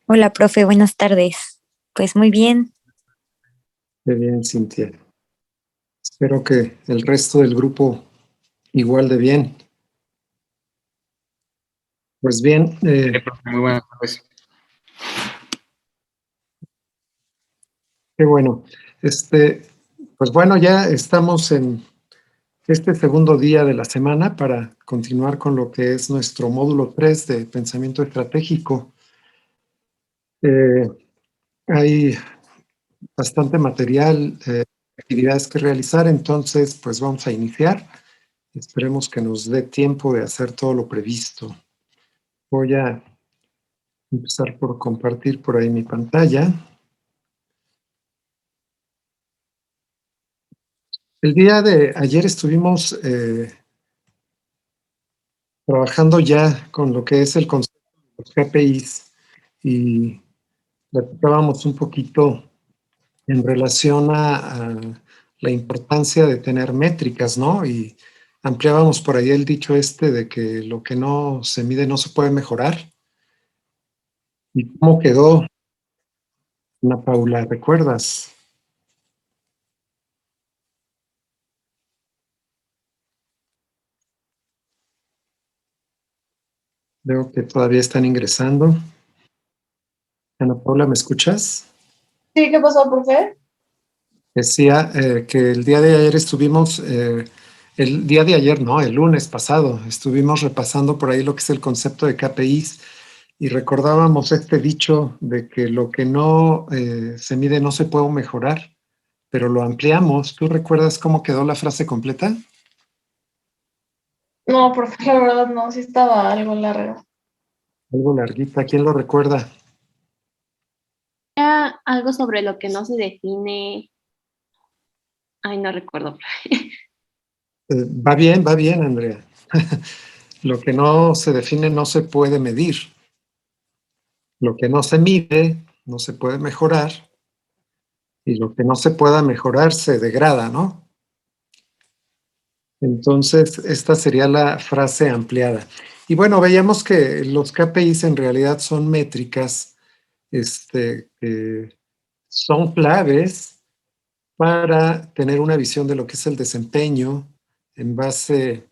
Hola, profe, buenas tardes. Pues muy bien. Qué bien, Cintia. Espero que el resto del grupo igual de bien. Pues bien, Profe, muy buenas tardes. qué bueno. Este, pues bueno, ya estamos en este segundo día de la semana para continuar con lo que es nuestro módulo 3 de pensamiento estratégico. Eh, Hay bastante material, actividades que realizar, entonces pues vamos a iniciar. Esperemos que nos dé tiempo de hacer todo lo previsto. Voy a empezar por compartir por ahí mi pantalla. El día de ayer estuvimos trabajando ya con lo que es el concepto de los KPIs y platicábamos un poquito en relación a la importancia de tener métricas, ¿no? Y ampliábamos por ahí el dicho este de que lo que no se mide no se puede mejorar. ¿Y cómo quedó, Ana Paula? ¿Recuerdas? Veo que todavía están ingresando. Ana Paula, ¿me escuchas? Sí, ¿qué pasó, profe? Decía que el día de ayer estuvimos, el día de ayer, no, el lunes pasado, estuvimos repasando por ahí lo que es el concepto de KPIs y recordábamos este dicho de que lo que no se mide no se puede mejorar, pero lo ampliamos. ¿Tú recuerdas cómo quedó la frase completa? No, profe, la verdad no, sí estaba algo largo. Algo larguita, ¿quién lo recuerda? Era algo sobre lo que no se define. Ay, no recuerdo. Va bien, Andrea. Lo que no se define no se puede medir. Lo que no se mide no se puede mejorar. Y lo que no se pueda mejorar se degrada, ¿no? Entonces, esta sería la frase ampliada. Y bueno, veíamos que los KPIs en realidad son métricas que son claves para tener una visión de lo que es el desempeño en base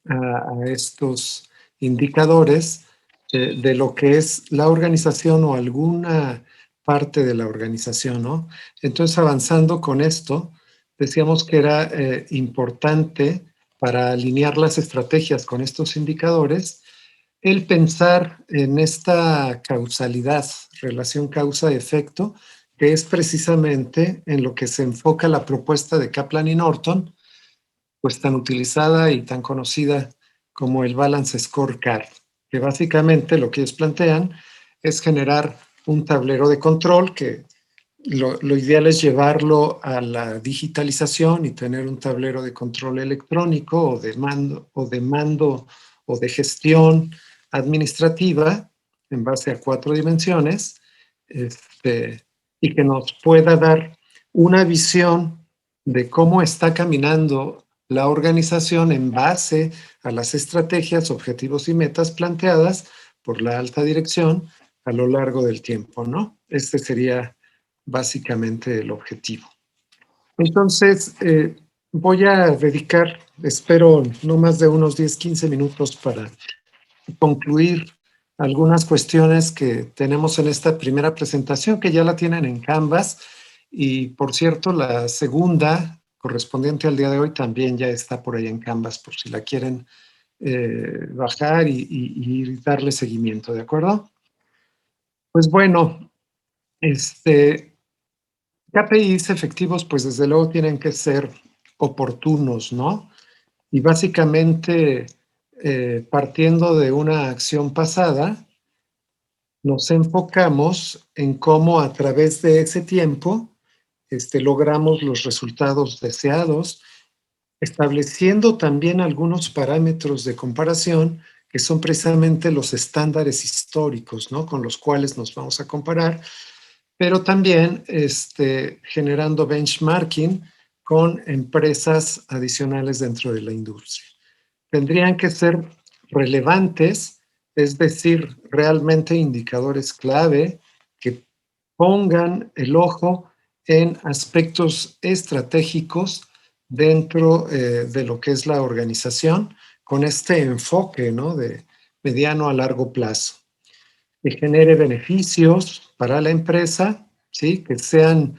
a estos indicadores de lo que es la organización o alguna parte de la organización, ¿no? Entonces, avanzando con esto, decíamos que era importante para alinear las estrategias con estos indicadores, el pensar en esta causalidad, relación causa-efecto, que es precisamente en lo que se enfoca la propuesta de Kaplan y Norton, pues tan utilizada y tan conocida como el Balance Scorecard, que básicamente lo que ellos plantean es generar un tablero de control que lo ideal es llevarlo a la digitalización y tener un tablero de control electrónico o de mando o de gestión administrativa en base a 4 dimensiones, y que nos pueda dar una visión de cómo está caminando la organización en base a las estrategias, objetivos y metas planteadas por la alta dirección a lo largo del tiempo, ¿no? Este sería básicamente el objetivo. Entonces, voy a dedicar, espero, no más de unos 10, 15 minutos para concluir algunas cuestiones que tenemos en esta primera presentación, que ya la tienen en Canvas. Y por cierto, la segunda, correspondiente al día de hoy, también ya está por ahí en Canvas, por si la quieren bajar y darle seguimiento, ¿de acuerdo? Pues bueno, KPIs efectivos, pues desde luego tienen que ser oportunos, ¿no? Y básicamente, partiendo de una acción pasada, nos enfocamos en cómo a través de ese tiempo logramos los resultados deseados, estableciendo también algunos parámetros de comparación que son precisamente los estándares históricos, ¿no? Con los cuales nos vamos a comparar, pero también generando benchmarking con empresas adicionales dentro de la industria. Tendrían que ser relevantes es decir, realmente indicadores clave que pongan el ojo en aspectos estratégicos dentro de lo que es la organización, con este enfoque, ¿no?, de mediano a largo plazo, que genere beneficios para la empresa, ¿sí?, que sean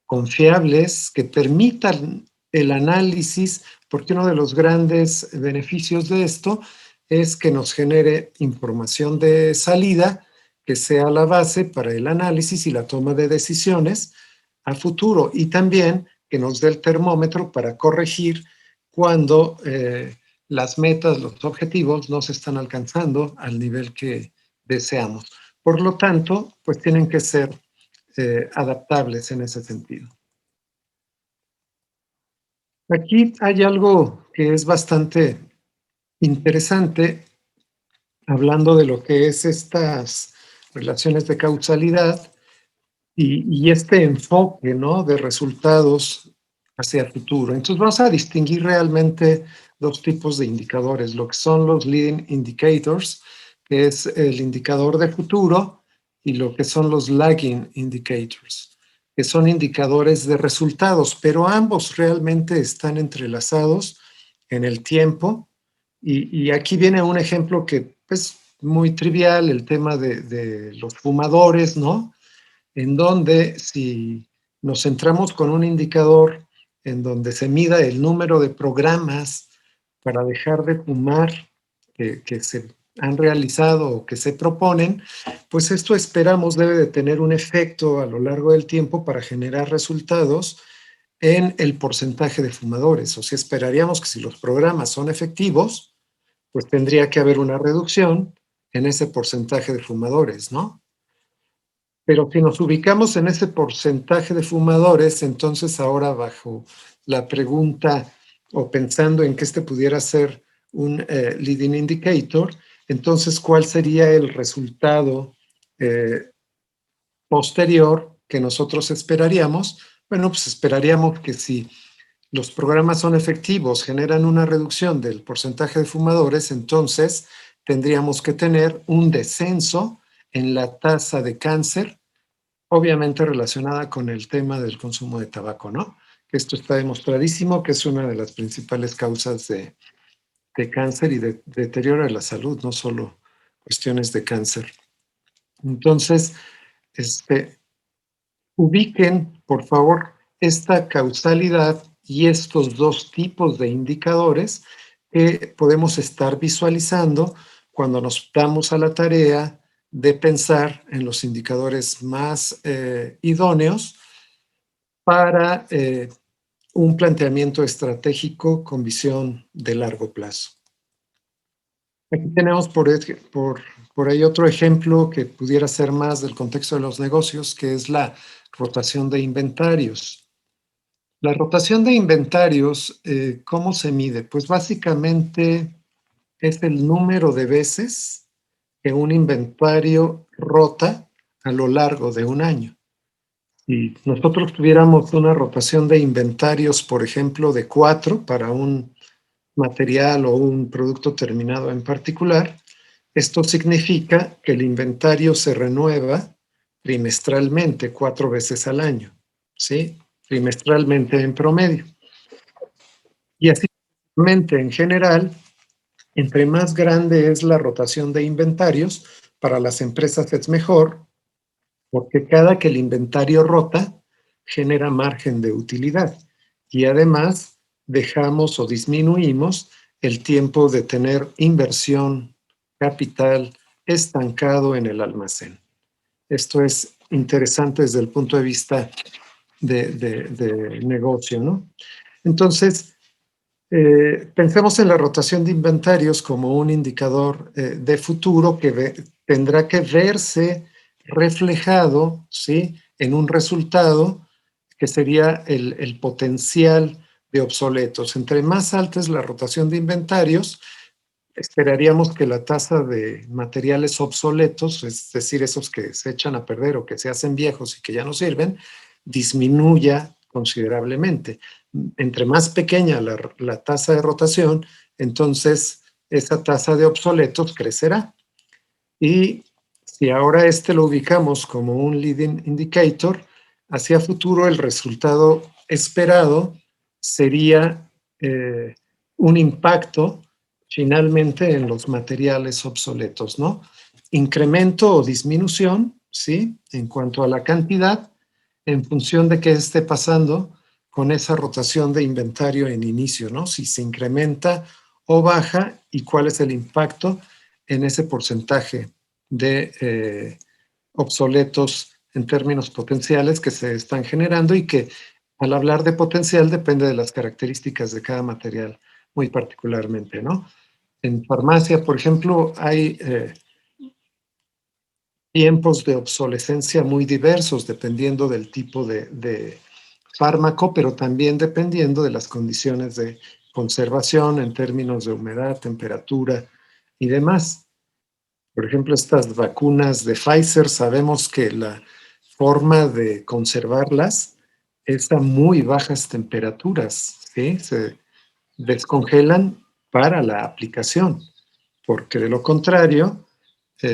confiables, que permitan el análisis, porque uno de los grandes beneficios de esto es que nos genere información de salida que sea la base para el análisis y la toma de decisiones a futuro, y también que nos dé el termómetro para corregir cuando las metas, los objetivos no se están alcanzando al nivel que deseamos. Por lo tanto, pues tienen que ser adaptables en ese sentido. Aquí hay algo que es bastante interesante, hablando de lo que es estas relaciones de causalidad y este enfoque, ¿no?, de resultados hacia el futuro. Entonces vamos a distinguir realmente dos tipos de indicadores, lo que son los leading indicators, que es el indicador de futuro, y lo que son los lagging indicators, que son indicadores de resultados, pero ambos realmente están entrelazados en el tiempo. Y aquí viene un ejemplo que es muy trivial, el tema de los fumadores, ¿no?, en donde si nos centramos con un indicador en donde se mida el número de programas para dejar de fumar que se han realizado o que se proponen, pues esto esperamos debe de tener un efecto a lo largo del tiempo para generar resultados en el porcentaje de fumadores. O sea, esperaríamos que si los programas son efectivos, pues tendría que haber una reducción en ese porcentaje de fumadores, ¿no? Pero si nos ubicamos en ese porcentaje de fumadores, entonces ahora bajo la pregunta o pensando en que este pudiera ser un leading indicator, entonces ¿cuál sería el resultado posterior que nosotros esperaríamos? Bueno, pues esperaríamos que si los programas son efectivos, generan una reducción del porcentaje de fumadores, entonces tendríamos que tener un descenso en la tasa de cáncer, obviamente relacionada con el tema del consumo de tabaco, ¿no? Que esto está demostradísimo que es una de las principales causas de cáncer y de deterioro de la salud, no solo cuestiones de cáncer. Entonces, ubiquen, por favor, esta causalidad y estos dos tipos de indicadores que podemos estar visualizando cuando nos damos a la tarea de pensar en los indicadores más idóneos para un planteamiento estratégico con visión de largo plazo. Aquí tenemos por ahí otro ejemplo que pudiera ser más del contexto de los negocios, que es la rotación de inventarios. La rotación de inventarios, ¿cómo se mide? Pues básicamente es el número de veces que un inventario rota a lo largo de un año. Si nosotros tuviéramos una rotación de inventarios, por ejemplo, de 4 para un material o un producto terminado en particular, esto significa que el inventario se renueva trimestralmente 4 veces al año, ¿sí? Trimestralmente en promedio. Y así, en general, entre más grande es la rotación de inventarios, para las empresas es mejor, porque cada que el inventario rota, genera margen de utilidad. Y además, dejamos o disminuimos el tiempo de tener inversión, capital estancado en el almacén. Esto es interesante desde el punto de vista de negocio, ¿no? Entonces, pensemos en la rotación de inventarios como un indicador de futuro que tendrá que verse reflejado, ¿sí?, en un resultado que sería el potencial de obsoletos. Entre más alta es la rotación de inventarios, esperaríamos que la tasa de materiales obsoletos, es decir, esos que se echan a perder o que se hacen viejos y que ya no sirven, disminuya considerablemente. Entre más pequeña la tasa de rotación, entonces esa tasa de obsoletos crecerá. Y si ahora lo ubicamos como un leading indicator, hacia futuro el resultado esperado sería un impacto finalmente en los materiales obsoletos, ¿no? Incremento o disminución, ¿sí? En cuanto a la cantidad, en función de qué esté pasando con esa rotación de inventario en inicio, ¿no? Si se incrementa o baja y cuál es el impacto en ese porcentaje de obsoletos en términos potenciales que se están generando y que al hablar de potencial depende de las características de cada material muy particularmente, ¿no? En farmacia, por ejemplo, hay tiempos de obsolescencia muy diversos dependiendo del tipo de fármaco, pero también dependiendo de las condiciones de conservación en términos de humedad, temperatura y demás. Por ejemplo, estas vacunas de Pfizer, sabemos que la forma de conservarlas es a muy bajas temperaturas, ¿sí? Se descongelan para la aplicación, porque de lo contrario,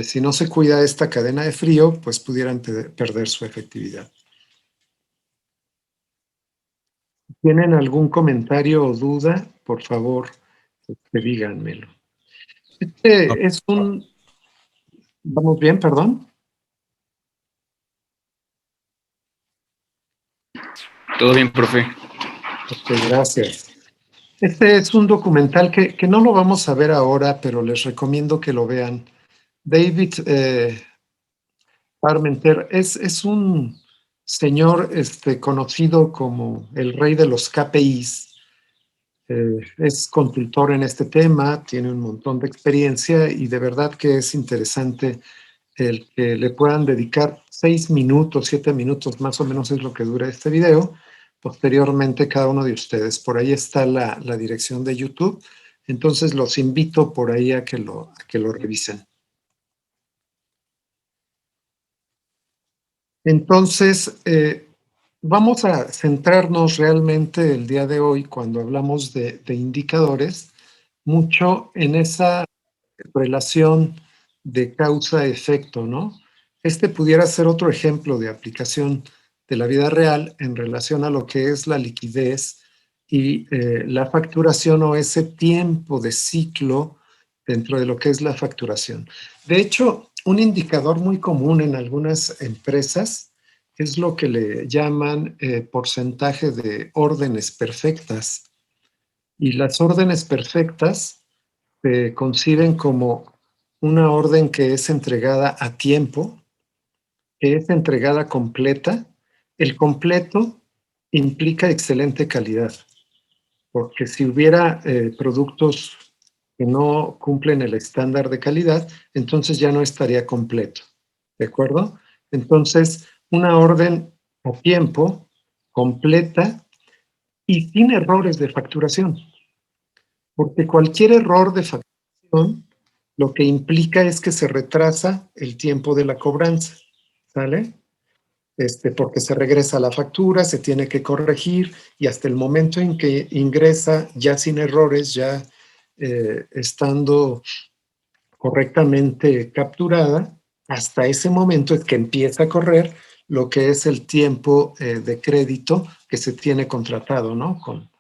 si no se cuida esta cadena de frío, pues pudieran perder su efectividad. ¿Tienen algún comentario o duda? Por favor, díganmelo. Es un... ¿Vamos bien, perdón? Todo bien, profe. Ok, gracias. Este es un documental que no lo vamos a ver ahora, pero les recomiendo que lo vean. David Parmenter es un señor conocido como el rey de los KPIs. Es consultor en este tema, tiene un montón de experiencia y de verdad que es interesante el que le puedan dedicar 6 minutos, 7 minutos más o menos es lo que dura este video. Posteriormente cada uno de ustedes. Por ahí está la dirección de YouTube. Entonces los invito por ahí a que lo revisen. Entonces, vamos a centrarnos realmente el día de hoy cuando hablamos de indicadores, mucho en esa relación de causa-efecto, ¿no? Este pudiera ser otro ejemplo de aplicación de la vida real en relación a lo que es la liquidez y la facturación o ese tiempo de ciclo dentro de lo que es la facturación. De hecho, un indicador muy común en algunas empresas es lo que le llaman porcentaje de órdenes perfectas. Y las órdenes perfectas se conciben como una orden que es entregada a tiempo, que es entregada completa. El completo implica excelente calidad, porque si hubiera productos que no cumplen el estándar de calidad, entonces ya no estaría completo, ¿de acuerdo? Entonces, una orden a tiempo, completa y sin errores de facturación, porque cualquier error de facturación lo que implica es que se retrasa el tiempo de la cobranza, ¿sale? Porque se regresa la factura, se tiene que corregir y hasta el momento en que ingresa ya sin errores, ya estando correctamente capturada, hasta ese momento es que empieza a correr lo que es el tiempo de crédito que se tiene contratado, ¿no? Con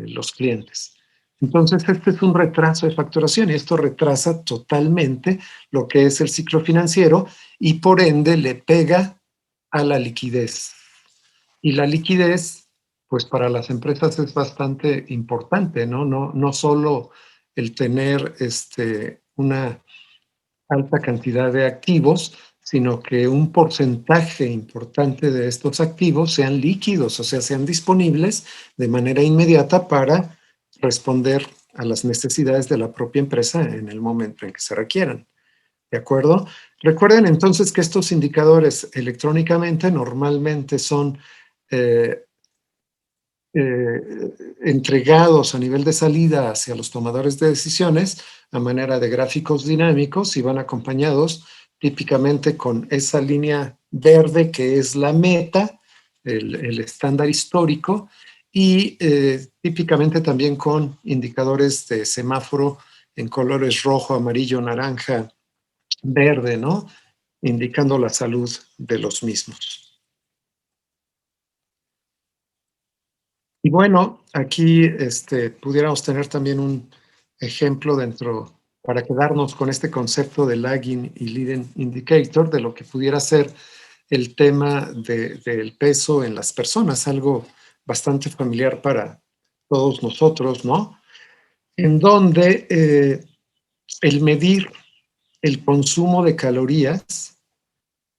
los clientes. Entonces, este es un retraso de facturación y esto retrasa totalmente lo que es el ciclo financiero y por ende le pega a la liquidez. Y la liquidez, pues para las empresas es bastante importante, ¿no? No solo el tener una alta cantidad de activos, sino que un porcentaje importante de estos activos sean líquidos, o sea, sean disponibles de manera inmediata para responder a las necesidades de la propia empresa en el momento en que se requieran. ¿De acuerdo? Recuerden entonces que estos indicadores electrónicamente normalmente son entregados a nivel de salida hacia los tomadores de decisiones a manera de gráficos dinámicos y van acompañados típicamente con esa línea verde que es la meta, el estándar histórico, y típicamente también con indicadores de semáforo en colores rojo, amarillo, naranja, verde, ¿no? Indicando la salud de los mismos. Y bueno, aquí pudiéramos tener también un ejemplo para quedarnos con este concepto de lagging y leading indicator, de lo que pudiera ser el tema del peso en las personas, algo bastante familiar para todos nosotros, ¿no? En donde el medir el consumo de calorías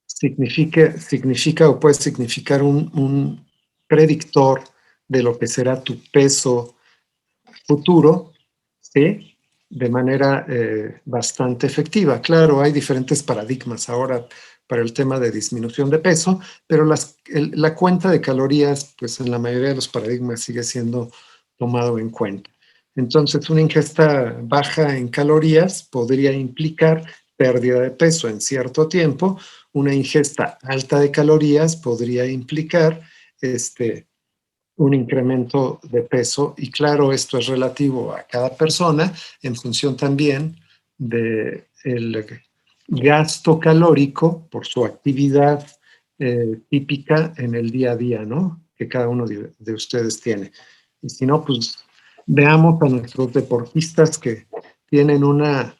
significa o puede significar un predictor de lo que será tu peso futuro, ¿sí? De manera bastante efectiva. Claro, hay diferentes paradigmas ahora para el tema de disminución de peso, pero la cuenta de calorías, pues en la mayoría de los paradigmas sigue siendo tomado en cuenta. Entonces, una ingesta baja en calorías podría implicar pérdida de peso en cierto tiempo. Una ingesta alta de calorías podría implicar un incremento de peso, y claro, esto es relativo a cada persona en función también del gasto calórico por su actividad típica en el día a día, ¿no? Que cada uno de ustedes tiene. Y si no, pues veamos a nuestros deportistas que tienen una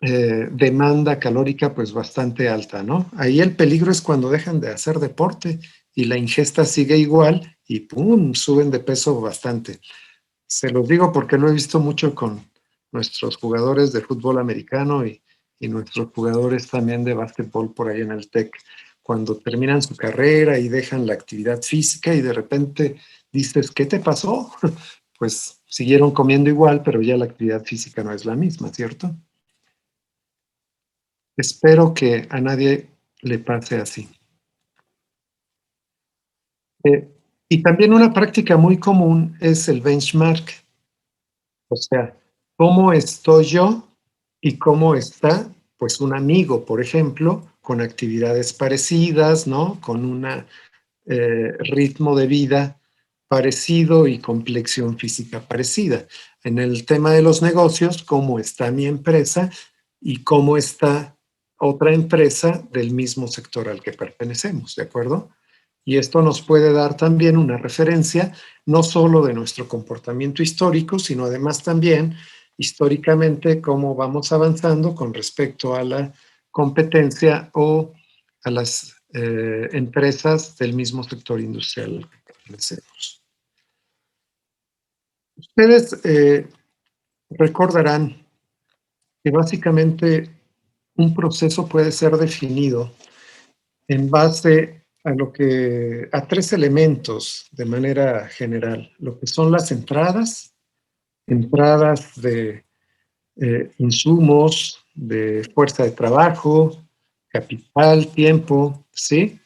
demanda calórica pues bastante alta, ¿no? Ahí el peligro es cuando dejan de hacer deporte y la ingesta sigue igual y ¡pum! Suben de peso bastante. Se los digo porque lo he visto mucho con nuestros jugadores de fútbol americano y nuestros jugadores también de básquetbol por ahí en el TEC. Cuando terminan su carrera y dejan la actividad física y de repente dices, ¿qué te pasó? Pues siguieron comiendo igual, pero ya la actividad física no es la misma, ¿cierto? Espero que a nadie le pase así. Eh, y también una práctica muy común es el benchmark, o sea, cómo estoy yo y cómo está, pues, un amigo, por ejemplo, con actividades parecidas, ¿no? Con un ritmo de vida parecido y complexión física parecida. En el tema de los negocios, cómo está mi empresa y cómo está otra empresa del mismo sector al que pertenecemos, ¿de acuerdo? Y esto nos puede dar también una referencia no solo de nuestro comportamiento histórico, sino además también históricamente cómo vamos avanzando con respecto a la competencia o a las empresas del mismo sector industrial al que pertenecemos. Ustedes recordarán que básicamente un proceso puede ser definido en base a tres elementos de manera general, lo que son las entradas de insumos, de fuerza de trabajo, capital, tiempo, ¿sí?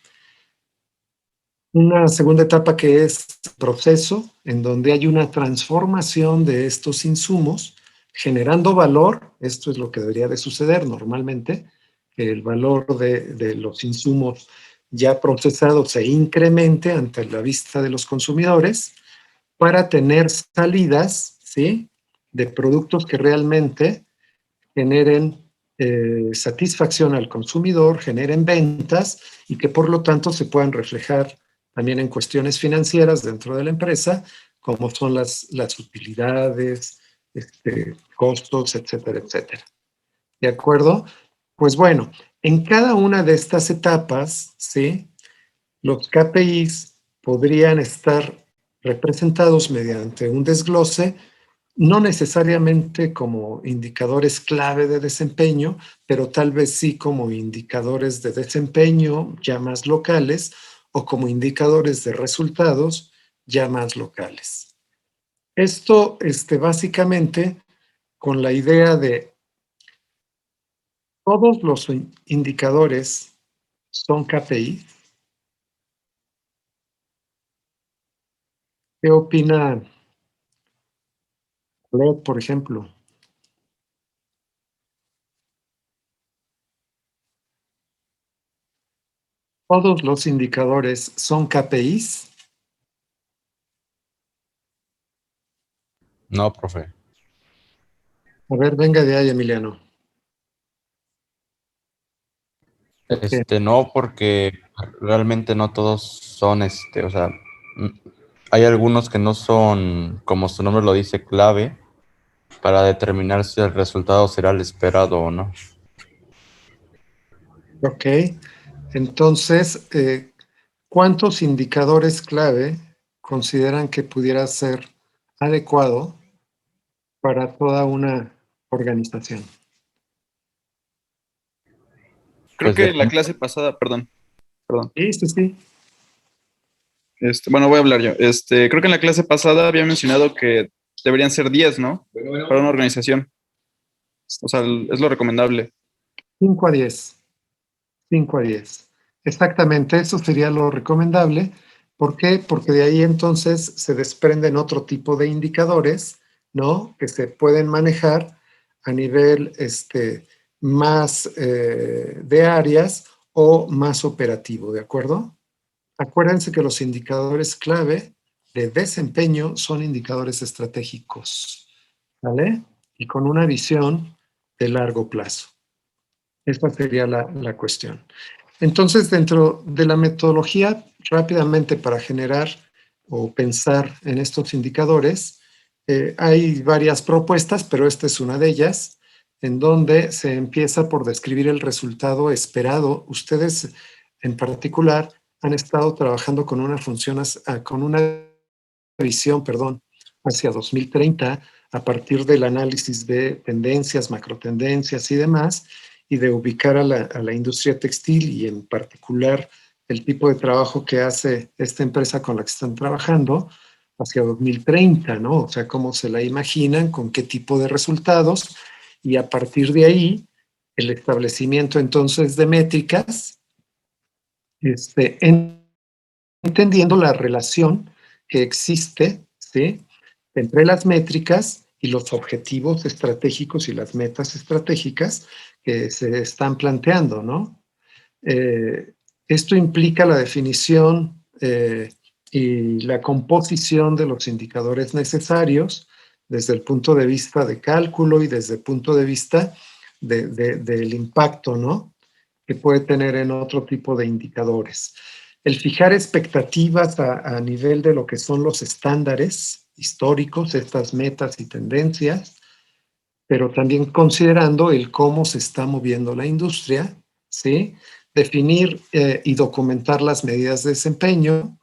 Una segunda etapa que es proceso, en donde hay una transformación de estos insumos, generando valor. Esto es lo que debería de suceder normalmente, que el valor de los insumos ya procesados se incremente ante la vista de los consumidores para tener salidas, ¿sí? De productos que realmente generen satisfacción al consumidor, generen ventas y que por lo tanto se puedan reflejar también en cuestiones financieras dentro de la empresa, como son las utilidades, costos, etcétera, etcétera. ¿De acuerdo? Pues bueno, en cada una de estas etapas, ¿sí? Los KPIs podrían estar representados mediante un desglose, no necesariamente como indicadores clave de desempeño, pero tal vez sí como indicadores de desempeño ya más locales o como indicadores de resultados ya más locales. Esto básicamente con la idea de todos los indicadores son KPI. ¿Qué opina Led, por ejemplo? Todos los indicadores son KPIs. No, profe. A ver, venga de ahí, Emiliano. Ok. No, porque realmente no todos son, o sea, hay algunos que no son, como su nombre lo dice, clave para determinar si el resultado será el esperado o no. Ok. Entonces, ¿cuántos indicadores clave consideran que pudiera ser adecuado para toda una organización? Creo Pues que la depende. clase pasada, perdón. Sí, sí, sí. Bueno, voy a hablar yo. Creo que en la clase pasada había mencionado que deberían ser 10, ¿no? Para una organización. O sea, es lo recomendable. 5 a 10. 5 a 10. Exactamente, eso sería lo recomendable. ¿Por qué? Porque de ahí entonces se desprenden otro tipo de indicadores, ¿no? Que se pueden manejar a nivel más de áreas o más operativo, ¿de acuerdo? Acuérdense que los indicadores clave de desempeño son indicadores estratégicos, ¿vale? Y con una visión de largo plazo. Esta sería la cuestión. Entonces, dentro de la metodología, rápidamente para generar o pensar en estos indicadores, hay varias propuestas, pero esta es una de ellas, en donde se empieza por describir el resultado esperado. Ustedes, en particular, han estado trabajando con una función, con una visión, perdón, hacia 2030 a partir del análisis de tendencias, macrotendencias y demás, y de ubicar a la industria textil y en particular el tipo de trabajo que hace esta empresa con la que están trabajando hacia 2030, ¿no? O sea, cómo se la imaginan, con qué tipo de resultados, y a partir de ahí, el establecimiento entonces de métricas, entendiendo la relación que existe, ¿sí? Entre las métricas y los objetivos estratégicos y las metas estratégicas que se están planteando, ¿no? Esto implica la definición y la composición de los indicadores necesarios desde el punto de vista de cálculo y desde el punto de vista del impacto, ¿no? Que puede tener en otro tipo de indicadores. El fijar expectativas a nivel de lo que son los estándares históricos, estas metas y tendencias, pero también considerando el cómo se está moviendo la industria, ¿sí? Definir y documentar las medidas de desempeño,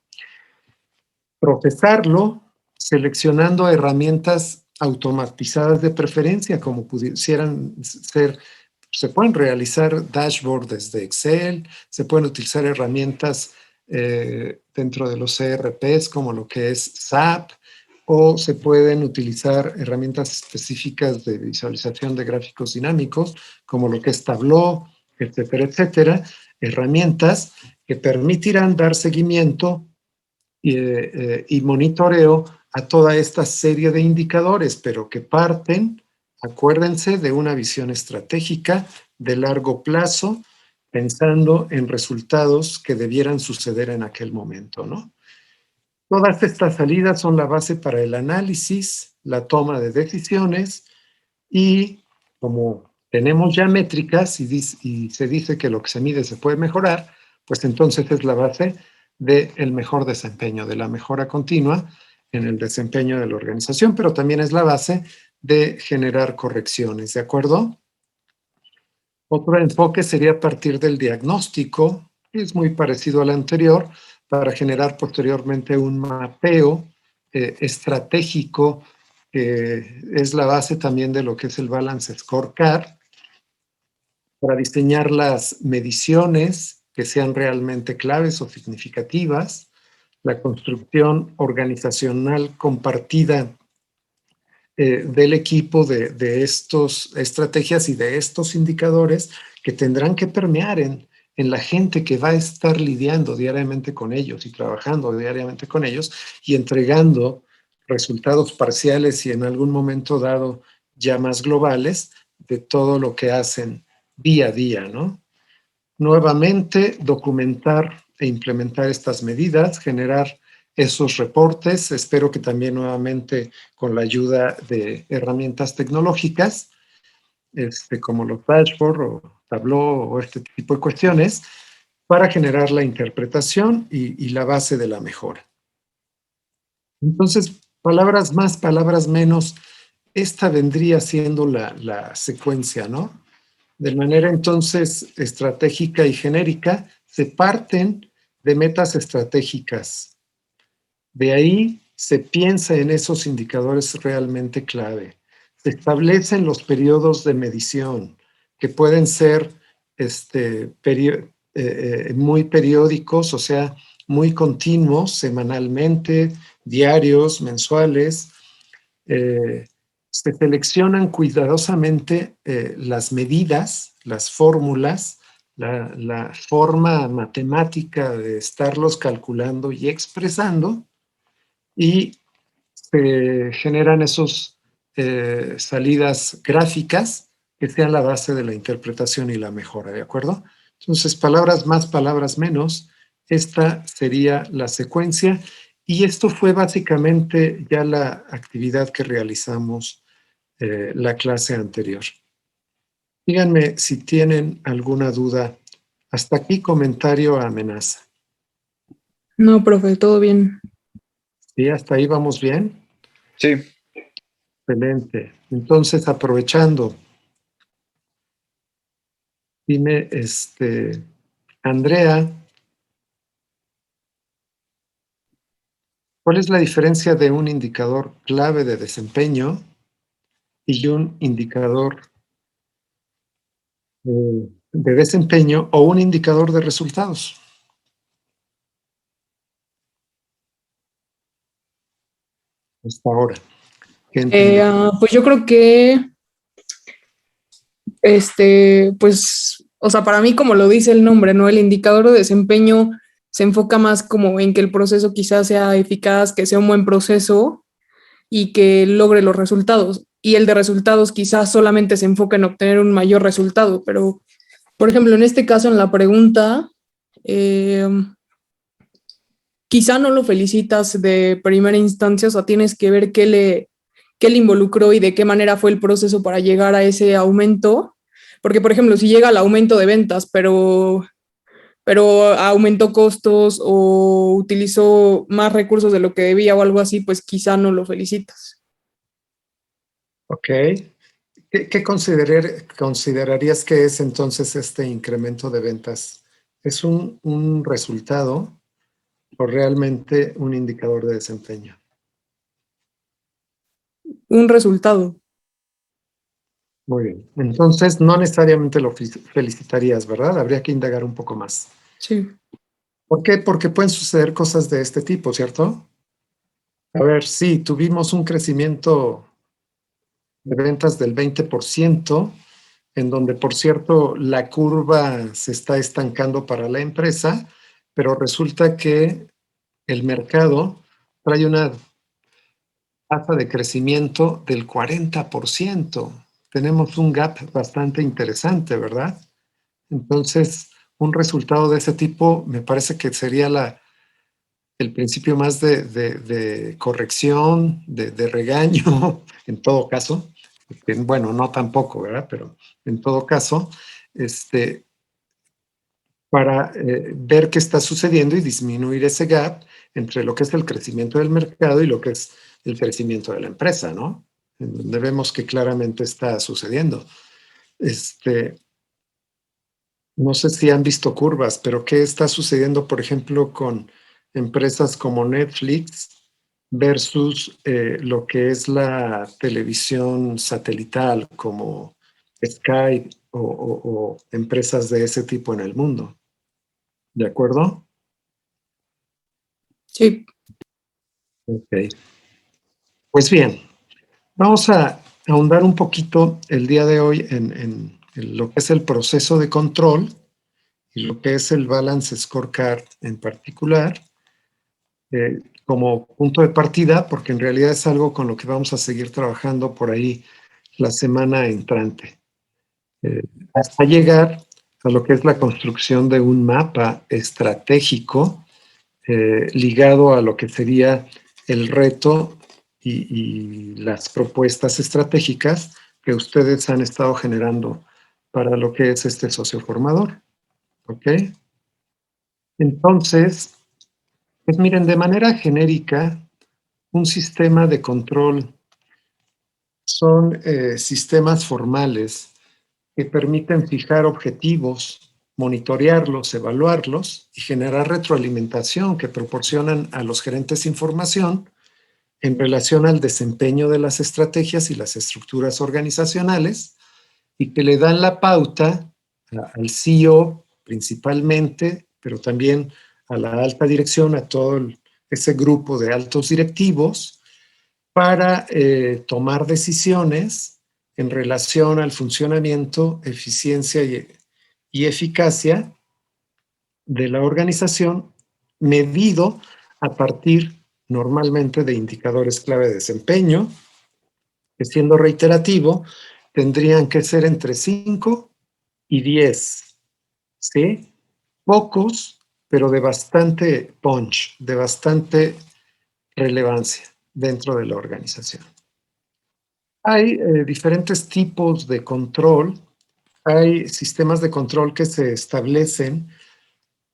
procesarlo, seleccionando herramientas automatizadas de preferencia, como pudieran ser, se pueden realizar dashboards de Excel, se pueden utilizar herramientas dentro de los ERPs como lo que es SAP, o se pueden utilizar herramientas específicas de visualización de gráficos dinámicos como lo que es Tableau, etcétera, etcétera, herramientas que permitirán dar seguimiento y monitoreo a toda esta serie de indicadores, pero que parten, acuérdense, de una visión estratégica de largo plazo, pensando en resultados que debieran suceder en aquel momento, ¿no? Todas estas salidas son la base para el análisis, la toma de decisiones y como tenemos ya métricas y se dice que lo que se mide se puede mejorar, pues entonces es la base del mejor desempeño, de la mejora continua en el desempeño de la organización, pero también es la base de generar correcciones, ¿de acuerdo? Otro enfoque sería a partir del diagnóstico, que es muy parecido al anterior, para generar posteriormente un mapeo estratégico, que es la base también de lo que es el Balance Scorecard, para diseñar las mediciones que sean realmente claves o significativas, la construcción organizacional compartida del equipo de estas estrategias y de estos indicadores que tendrán que permear en la gente que va a estar lidiando diariamente con ellos y trabajando diariamente con ellos y entregando resultados parciales y en algún momento dado ya más globales de todo lo que hacen día a día, ¿no? Nuevamente, documentar e implementar estas medidas, generar esos reportes. Espero que también nuevamente con la ayuda de herramientas tecnológicas, como los dashboard o Tableau o este tipo de cuestiones, para generar la interpretación y la base de la mejora. Entonces, palabras más, palabras menos, esta vendría siendo la secuencia, ¿no? De manera entonces estratégica y genérica, se parten de metas estratégicas. De ahí se piensa en esos indicadores realmente clave. Se establecen los periodos de medición, que pueden ser muy periódicos, o sea, muy continuos, semanalmente, diarios, mensuales. Se seleccionan cuidadosamente las medidas, las fórmulas, la forma matemática de estarlos calculando y expresando, y se generan esos salidas gráficas que sean la base de la interpretación y la mejora, ¿de acuerdo? Entonces, palabras más, palabras menos, esta sería la secuencia, y esto fue básicamente ya la actividad que realizamos la clase anterior. Díganme si tienen alguna duda. Hasta aquí comentario a amenaza. No, profe, todo bien. ¿Sí? ¿Hasta ahí vamos bien? Sí. Excelente. Entonces, aprovechando, dime, Andrea, ¿cuál es la diferencia de un indicador clave de desempeño y un indicador de desempeño o un indicador de resultados? Hasta ahora. Pues yo creo que, pues, o sea, para mí, como lo dice el nombre, ¿no? El indicador de desempeño se enfoca más como en que el proceso quizás sea eficaz, que sea un buen proceso y que logre los resultados. Y el de resultados quizás solamente se enfoca en obtener un mayor resultado, pero, por ejemplo, en este caso, en la pregunta, quizá no lo felicitas de primera instancia, o sea, tienes que ver qué le involucró y de qué manera fue el proceso para llegar a ese aumento. Porque, por ejemplo, si llega al aumento de ventas, pero aumentó costos o utilizó más recursos de lo que debía o algo así, pues quizá no lo felicitas. Ok. ¿Qué considerarías que es entonces este incremento de ventas? ¿Es un resultado o realmente un indicador de desempeño? Un resultado. Muy bien. Entonces, no necesariamente lo felicitarías, ¿verdad? Habría que indagar un poco más. Sí. ¿Por qué? Porque pueden suceder cosas de este tipo, ¿cierto? A ver, sí, tuvimos un crecimiento de ventas del 20%, en donde, por cierto, la curva se está estancando para la empresa, pero resulta que el mercado trae una tasa de crecimiento del 40%. Tenemos un gap bastante interesante, ¿verdad? Entonces, un resultado de ese tipo me parece que sería el principio más de corrección, de regaño, en todo caso. Bueno, no tampoco, ¿verdad? Pero en todo caso, para ver qué está sucediendo y disminuir ese gap entre lo que es el crecimiento del mercado y lo que es el crecimiento de la empresa, ¿no? En donde vemos que claramente está sucediendo. No sé si han visto curvas, pero ¿qué está sucediendo, por ejemplo, con empresas como Netflix versus lo que es la televisión satelital como Sky o empresas de ese tipo en el mundo? ¿De acuerdo? Sí. Ok. Pues bien, vamos a ahondar un poquito el día de hoy en lo que es el proceso de control y lo que es el Balance Scorecard en particular, como punto de partida, porque en realidad es algo con lo que vamos a seguir trabajando por ahí la semana entrante, hasta llegar a lo que es la construcción de un mapa estratégico ligado a lo que sería el reto y las propuestas estratégicas que ustedes han estado generando para lo que es este socio formador. ¿Ok? Entonces, pues miren, de manera genérica, un sistema de control son sistemas formales que permiten fijar objetivos, monitorearlos, evaluarlos y generar retroalimentación que proporcionan a los gerentes información en relación al desempeño de las estrategias y las estructuras organizacionales y que le dan la pauta al CEO principalmente, pero también a la alta dirección, a todo ese grupo de altos directivos, para tomar decisiones en relación al funcionamiento, eficiencia y eficacia de la organización, medido a partir normalmente de indicadores clave de desempeño, que siendo reiterativo, tendrían que ser entre 5 y 10, ¿sí? Pocos, pero de bastante punch, de bastante relevancia dentro de la organización. Hay diferentes tipos de control. Hay sistemas de control que se establecen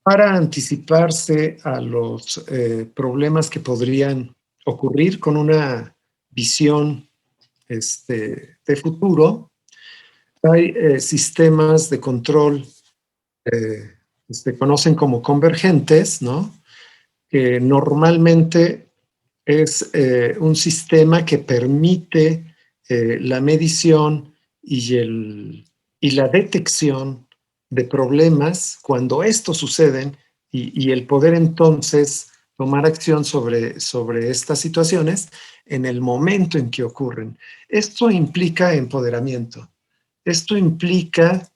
para anticiparse a los problemas que podrían ocurrir con una visión de futuro. Hay sistemas de control se conocen como convergentes, ¿no? Que normalmente es un sistema que permite la medición y la detección de problemas cuando estos suceden y el poder entonces tomar acción sobre estas situaciones en el momento en que ocurren. Esto implica empoderamiento. Esto implica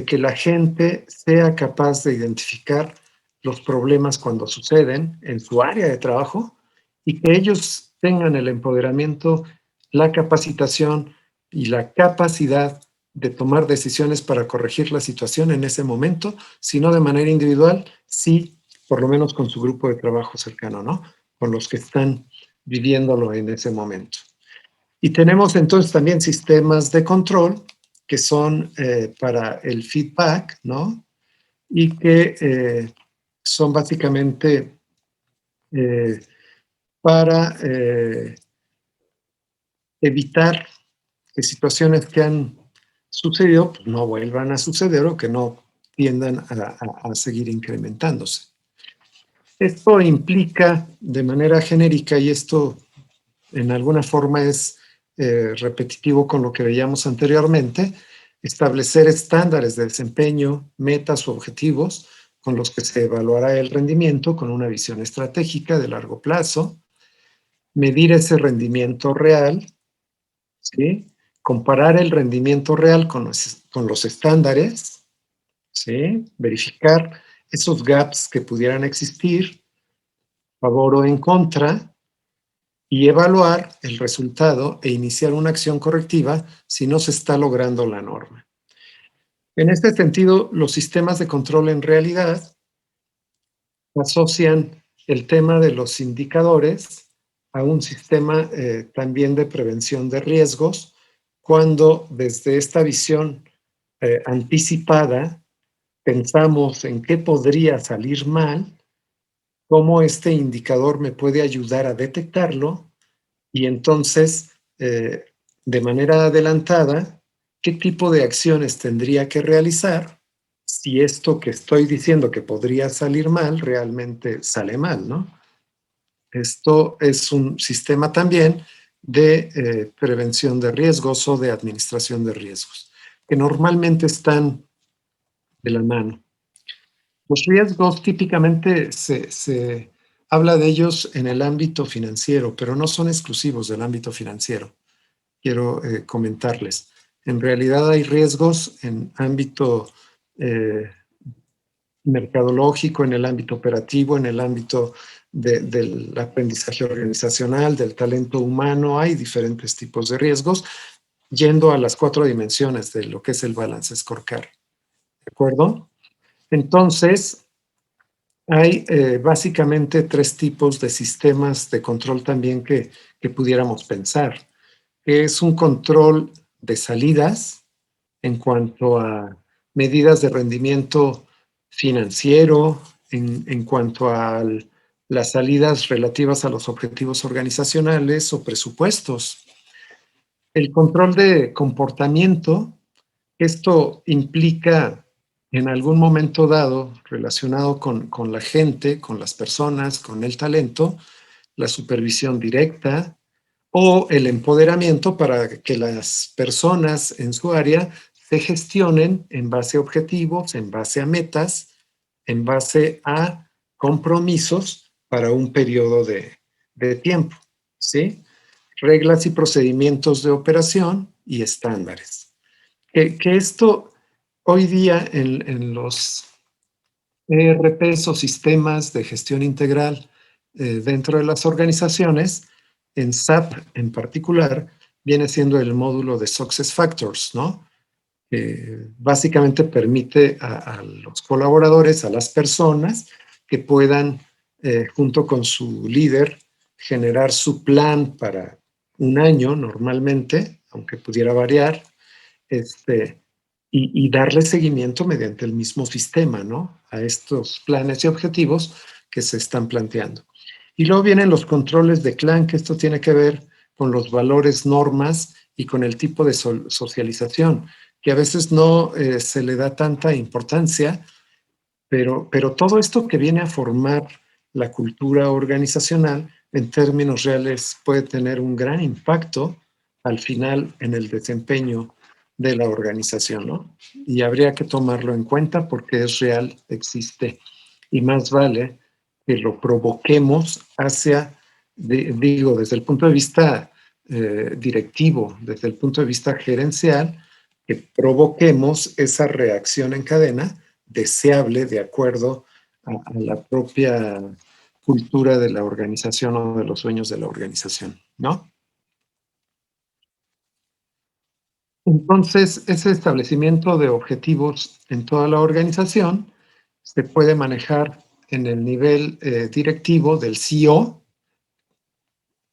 que la gente sea capaz de identificar los problemas cuando suceden en su área de trabajo y que ellos tengan el empoderamiento, la capacitación y la capacidad de tomar decisiones para corregir la situación en ese momento, si no de manera individual, sí, por lo menos con su grupo de trabajo cercano, ¿no? Con los que están viviéndolo en ese momento. Y tenemos entonces también sistemas de control que son para el feedback, ¿no? Y que son básicamente para evitar que situaciones que han sucedido pues, no vuelvan a suceder o que no tiendan a seguir incrementándose. Esto implica de manera genérica, y esto en alguna forma es repetitivo con lo que veíamos anteriormente, establecer estándares de desempeño, metas o objetivos con los que se evaluará el rendimiento con una visión estratégica de largo plazo, medir ese rendimiento real, ¿sí? Comparar el rendimiento real con los estándares, ¿sí? Verificar esos gaps que pudieran existir, favor o en contra, y evaluar el resultado e iniciar una acción correctiva si no se está logrando la norma. En este sentido, los sistemas de control en realidad asocian el tema de los indicadores a un sistema también de prevención de riesgos, cuando desde esta visión anticipada pensamos en qué podría salir mal, cómo este indicador me puede ayudar a detectarlo y entonces, de manera adelantada, qué tipo de acciones tendría que realizar si esto que estoy diciendo que podría salir mal realmente sale mal, ¿no? Esto es un sistema también de prevención de riesgos o de administración de riesgos, que normalmente están de la mano. Los riesgos típicamente se habla de ellos en el ámbito financiero, pero no son exclusivos del ámbito financiero. Quiero comentarles. En realidad hay riesgos en ámbito mercadológico, en el ámbito operativo, en el ámbito del aprendizaje organizacional, del talento humano. Hay diferentes tipos de riesgos, yendo a las 4 dimensiones de lo que es el balance scorecard. ¿De acuerdo? Entonces, Hay básicamente 3 tipos de sistemas de control también que pudiéramos pensar. Es un control de salidas en cuanto a medidas de rendimiento financiero, en cuanto a las salidas relativas a los objetivos organizacionales o presupuestos. El control de comportamiento, esto implica en algún momento dado relacionado con la gente, con las personas, con el talento, la supervisión directa o el empoderamiento para que las personas en su área se gestionen en base a objetivos, en base a metas, en base a compromisos para un periodo de tiempo, ¿sí? Reglas y procedimientos de operación y estándares. Que esto hoy día en los ERPs o sistemas de gestión integral dentro de las organizaciones, en SAP en particular, viene siendo el módulo de Success Factors, ¿no? Básicamente permite a los colaboradores, a las personas, que puedan, junto con su líder, generar su plan para un año normalmente, aunque pudiera variar, y darle seguimiento mediante el mismo sistema, ¿no? A estos planes y objetivos que se están planteando. Y luego vienen los controles de clan, que esto tiene que ver con los valores, normas y con el tipo de socialización, que a veces no se le da tanta importancia, pero todo esto que viene a formar la cultura organizacional en términos reales puede tener un gran impacto al final en el desempeño de la organización, ¿no? Y habría que tomarlo en cuenta porque es real, existe, y más vale que lo provoquemos hacia, digo, desde el punto de vista directivo, desde el punto de vista gerencial, que provoquemos esa reacción en cadena deseable de acuerdo a la propia cultura de la organización o de los sueños de la organización, ¿no? Entonces, ese establecimiento de objetivos en toda la organización se puede manejar en el nivel directivo del CEO,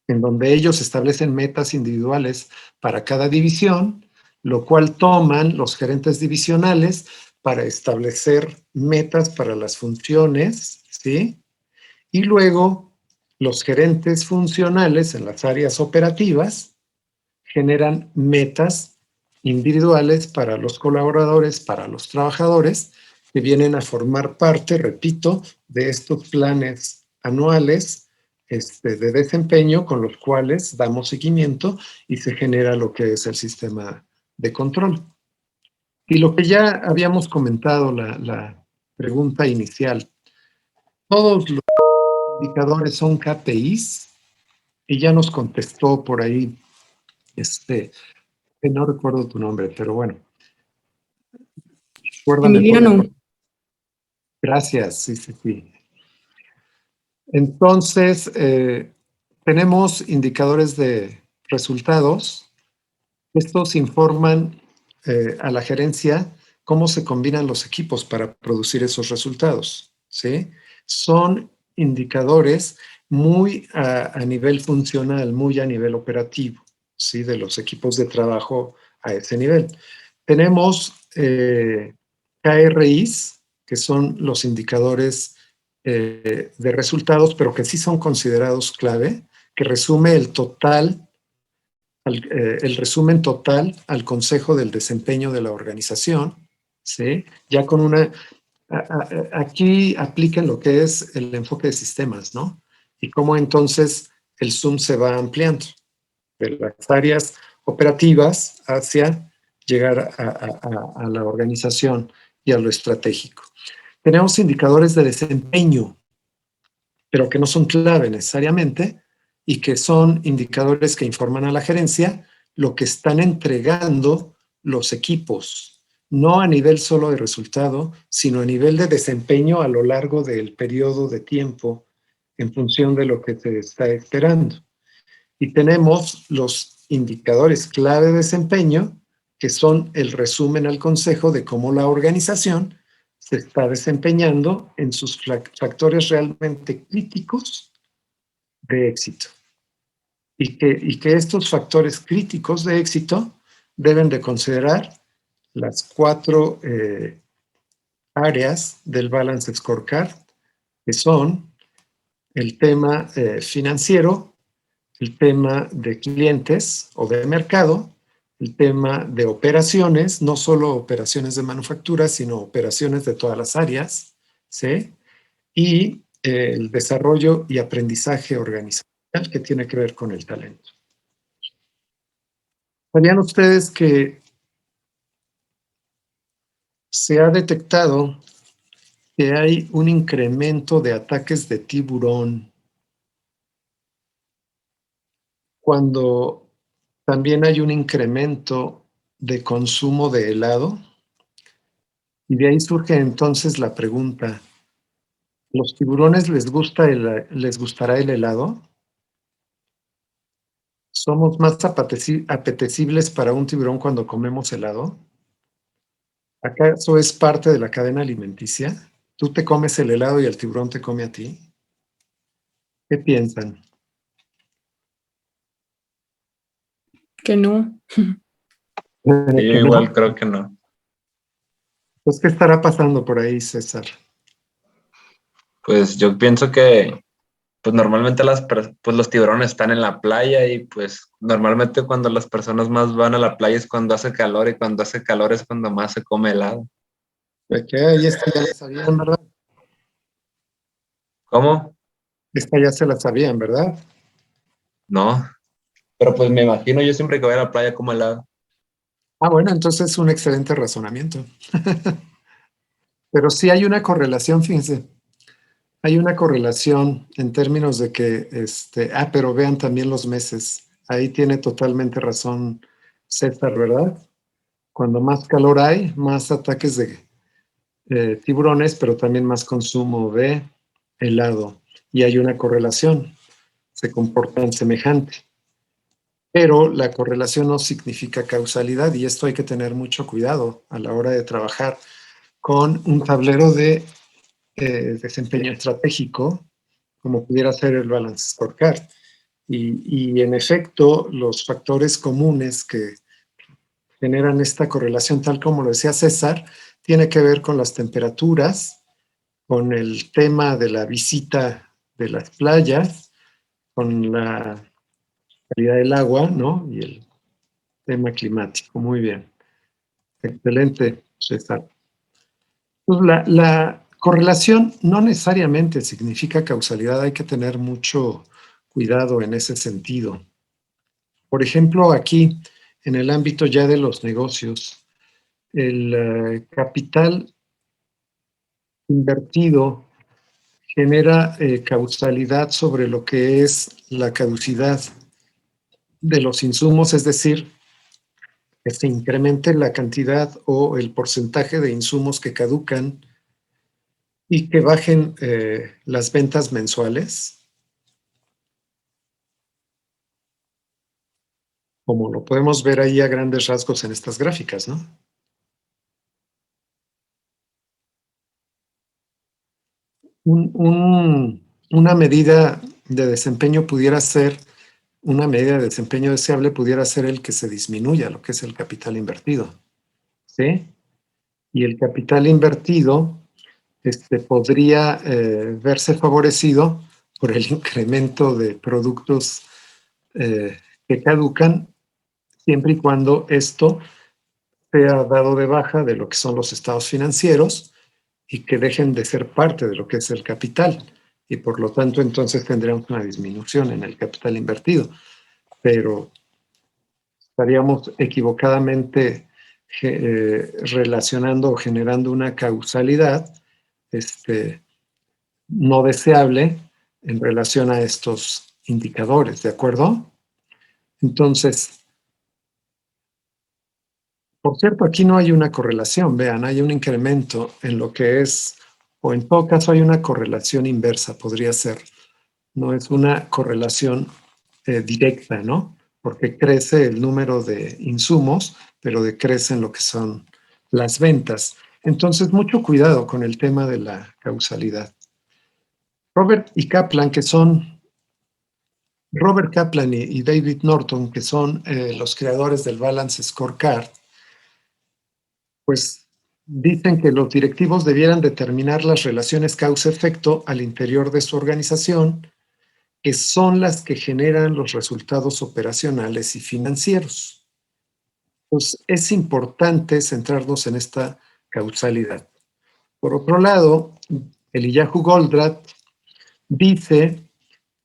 en donde ellos establecen metas individuales para cada división, lo cual toman los gerentes divisionales para establecer metas para las funciones, ¿sí? Y luego los gerentes funcionales en las áreas operativas generan metas individuales para los colaboradores, para los trabajadores, que vienen a formar parte, repito, de estos planes anuales de desempeño con los cuales damos seguimiento y se genera lo que es el sistema de control. Y lo que ya habíamos comentado, la pregunta inicial, todos los indicadores son KPIs, y ya nos contestó por ahí, que no recuerdo tu nombre, pero bueno. Recuérdame, Emiliano. Gracias, sí. Entonces, tenemos indicadores de resultados. Estos informan a la gerencia cómo se combinan los equipos para producir esos resultados, ¿sí? Son indicadores muy a nivel funcional, muy a nivel operativo, ¿sí? De los equipos de trabajo a ese nivel. Tenemos KRIs, que son los indicadores de resultados, pero que sí son considerados clave, que resume el total, el resumen total al consejo del desempeño de la organización, ¿sí? Ya con una, aquí apliquen lo que es el enfoque de sistemas, ¿no? Y cómo entonces el Zoom se va ampliando de las áreas operativas hacia llegar a la organización y a lo estratégico. Tenemos indicadores de desempeño, pero que no son clave necesariamente y que son indicadores que informan a la gerencia lo que están entregando los equipos, no a nivel solo de resultado, sino a nivel de desempeño a lo largo del periodo de tiempo en función de lo que se está esperando. Y tenemos los indicadores clave de desempeño, que son el resumen al consejo de cómo la organización se está desempeñando en sus factores realmente críticos de éxito. Y que estos factores críticos de éxito deben de considerar las 4 áreas del Balance Scorecard, que son el tema financiero, el tema de clientes o de mercado, el tema de operaciones, no solo operaciones de manufactura, sino operaciones de todas las áreas, ¿sí? Y el desarrollo y aprendizaje organizacional, que tiene que ver con el talento. ¿Sabían ustedes que se ha detectado que hay un incremento de ataques de tiburón cuando también hay un incremento de consumo de helado? Y de ahí surge entonces la pregunta, ¿los tiburones les gustará el helado? ¿Somos más apetecibles para un tiburón cuando comemos helado? ¿Acaso es parte de la cadena alimenticia? ¿Tú te comes el helado y el tiburón te come a ti? ¿Qué piensan? Que no. Yo ¿Que igual no? creo que no. Pues, ¿qué estará pasando por ahí, César? Pues yo pienso que pues normalmente pues los tiburones están en la playa y pues normalmente cuando las personas más van a la playa es cuando hace calor y cuando hace calor es cuando más se come helado. ¿De qué? Ahí esta ya la sabían, ¿verdad? ¿Cómo? Esta ya se la sabían, ¿verdad? No. Pero pues me imagino, yo siempre que voy a la playa como helado. Ah, bueno, entonces es un excelente razonamiento. Pero sí hay una correlación, fíjense. Hay una correlación en términos de que, pero vean también los meses. Ahí tiene totalmente razón César, ¿verdad? Cuando más calor hay, más ataques de tiburones, pero también más consumo de helado. Y hay una correlación, se comportan semejante. Pero la correlación no significa causalidad y esto hay que tener mucho cuidado a la hora de trabajar con un tablero de desempeño estratégico, como pudiera ser el Balance Scorecard. Y en efecto, los factores comunes que generan esta correlación, tal como lo decía César, tiene que ver con las temperaturas, con el tema de la visita de las playas, con la calidad del agua, ¿no? Y el tema climático. Muy bien. Excelente, César. Pues la correlación no necesariamente significa causalidad, hay que tener mucho cuidado en ese sentido. Por ejemplo, aquí, en el ámbito ya de los negocios, el capital invertido genera causalidad sobre lo que es la caducidad de los insumos, es decir, que se incremente la cantidad o el porcentaje de insumos que caducan y que bajen las ventas mensuales, como lo podemos ver ahí a grandes rasgos en estas gráficas, ¿no? Una medida de desempeño pudiera ser, una medida de desempeño deseable pudiera ser el que se disminuya lo que es el capital invertido, ¿sí? Y el capital invertido podría verse favorecido por el incremento de productos que caducan, siempre y cuando esto sea dado de baja de lo que son los estados financieros y que dejen de ser parte de lo que es el capital. Y por lo tanto, entonces tendríamos una disminución en el capital invertido. Pero estaríamos equivocadamente relacionando o generando una causalidad no deseable en relación a estos indicadores, ¿de acuerdo? Entonces, por cierto, aquí no hay una correlación, vean, hay un incremento en lo que es, o en todo caso hay una correlación inversa, podría ser. No es una correlación directa, ¿no? Porque crece el número de insumos, pero decrecen lo que son las ventas. Entonces, mucho cuidado con el tema de la causalidad. Robert Kaplan y David Norton, que son los creadores del Balance Scorecard, pues dicen que los directivos debieran determinar las relaciones causa-efecto al interior de su organización, que son las que generan los resultados operacionales y financieros. Pues es importante centrarnos en esta causalidad. Por otro lado, Eliyahu Goldratt dice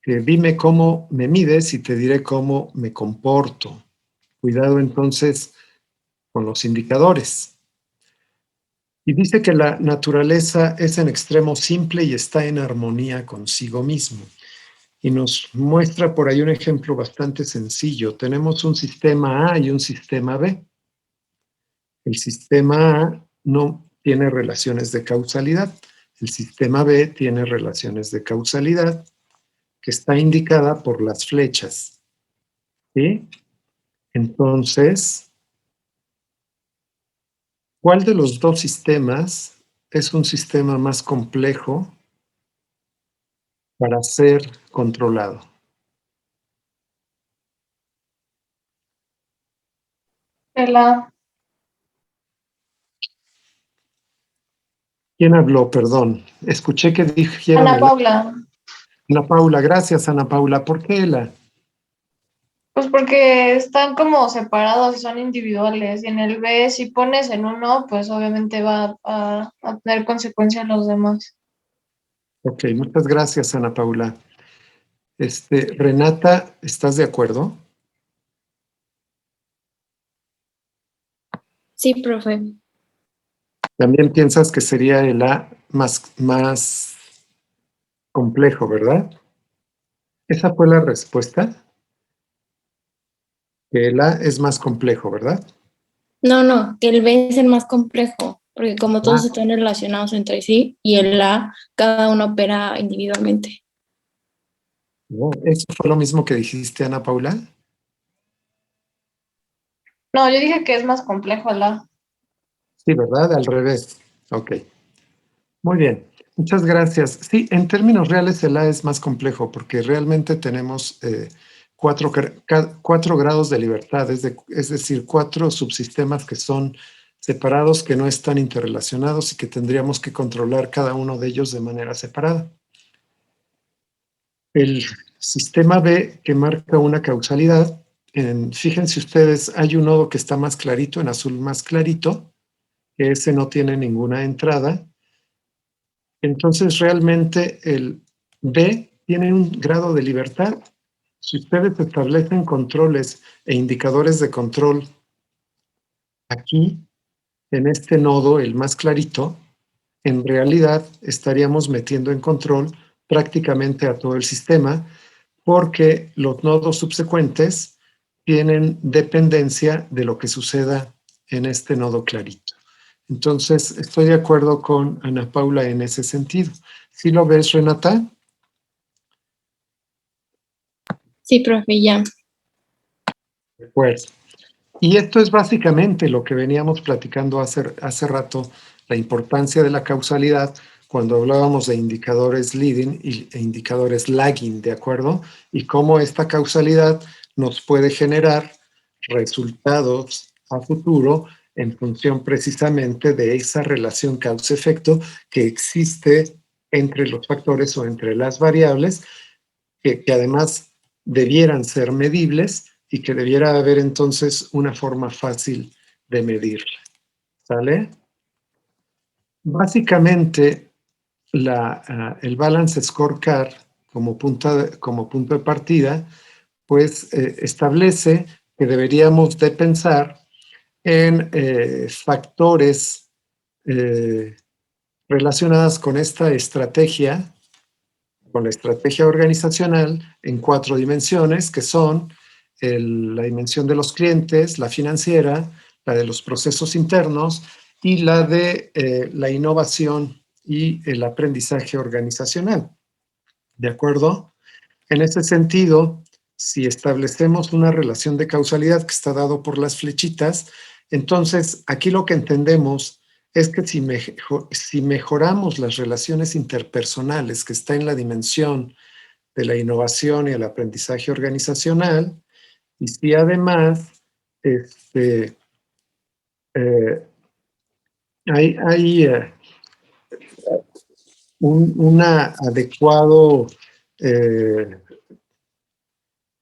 que dime cómo me mides y te diré cómo me comporto. Cuidado entonces con los indicadores. Y dice que la naturaleza es en extremo simple y está en armonía consigo mismo. Y nos muestra por ahí un ejemplo bastante sencillo. Tenemos un sistema A y un sistema B. El sistema A no tiene relaciones de causalidad. El sistema B tiene relaciones de causalidad, que está indicada por las flechas. ¿Sí? Entonces, ¿cuál de los dos sistemas es un sistema más complejo para ser controlado? El A. ¿Quién habló? Perdón. Escuché que dijeron Ana el A. Paula. Ana Paula, gracias Ana Paula. ¿Por qué el A? Pues porque están como separados y son individuales. Y en el B, si pones en uno, pues obviamente va a tener consecuencias los demás. Ok, muchas gracias Ana Paula. Renata, ¿estás de acuerdo? Sí, profe. También piensas que sería el A más complejo, ¿verdad? Esa fue la respuesta. Que el A es más complejo, ¿verdad? No, que el B es el más complejo, porque como todos Ah. están relacionados entre sí y el A, cada uno opera individualmente. No, ¿eso fue lo mismo que dijiste, Ana Paula? No, yo dije que es más complejo el A. Sí, ¿verdad? Al revés. Ok. Muy bien. Muchas gracias. Sí, en términos reales el A es más complejo porque realmente tenemos 4 grados de libertad, es decir, 4 subsistemas que son separados, que no están interrelacionados y que tendríamos que controlar cada uno de ellos de manera separada. El sistema B que marca una causalidad, fíjense ustedes, hay un nodo que está más clarito, en azul más clarito, que ese no tiene ninguna entrada. Entonces realmente el B tiene un grado de libertad. Si ustedes establecen controles e indicadores de control aquí, en este nodo, el más clarito, en realidad estaríamos metiendo en control prácticamente a todo el sistema porque los nodos subsecuentes tienen dependencia de lo que suceda en este nodo clarito. Entonces, estoy de acuerdo con Ana Paula en ese sentido. ¿Sí lo ves, Renata? Sí, profe, ya. Pues, y esto es básicamente lo que veníamos platicando hace rato, la importancia de la causalidad cuando hablábamos de indicadores leading e indicadores lagging, ¿de acuerdo? Y cómo esta causalidad nos puede generar resultados a futuro en función precisamente de esa relación causa-efecto que existe entre los factores o entre las variables, que además debieran ser medibles y que debiera haber entonces una forma fácil de medirla. ¿Sale? Básicamente, el Balance Scorecard como punto de partida, pues establece que deberíamos de pensar en factores relacionadas con esta estrategia, con la estrategia organizacional en 4 dimensiones, que son la dimensión de los clientes, la financiera, la de los procesos internos y la de la innovación y el aprendizaje organizacional. ¿De acuerdo? En este sentido, si establecemos una relación de causalidad que está dado por las flechitas, entonces aquí lo que entendemos es que si mejoramos las relaciones interpersonales, que está en la dimensión de la innovación y el aprendizaje organizacional, y si además hay un adecuado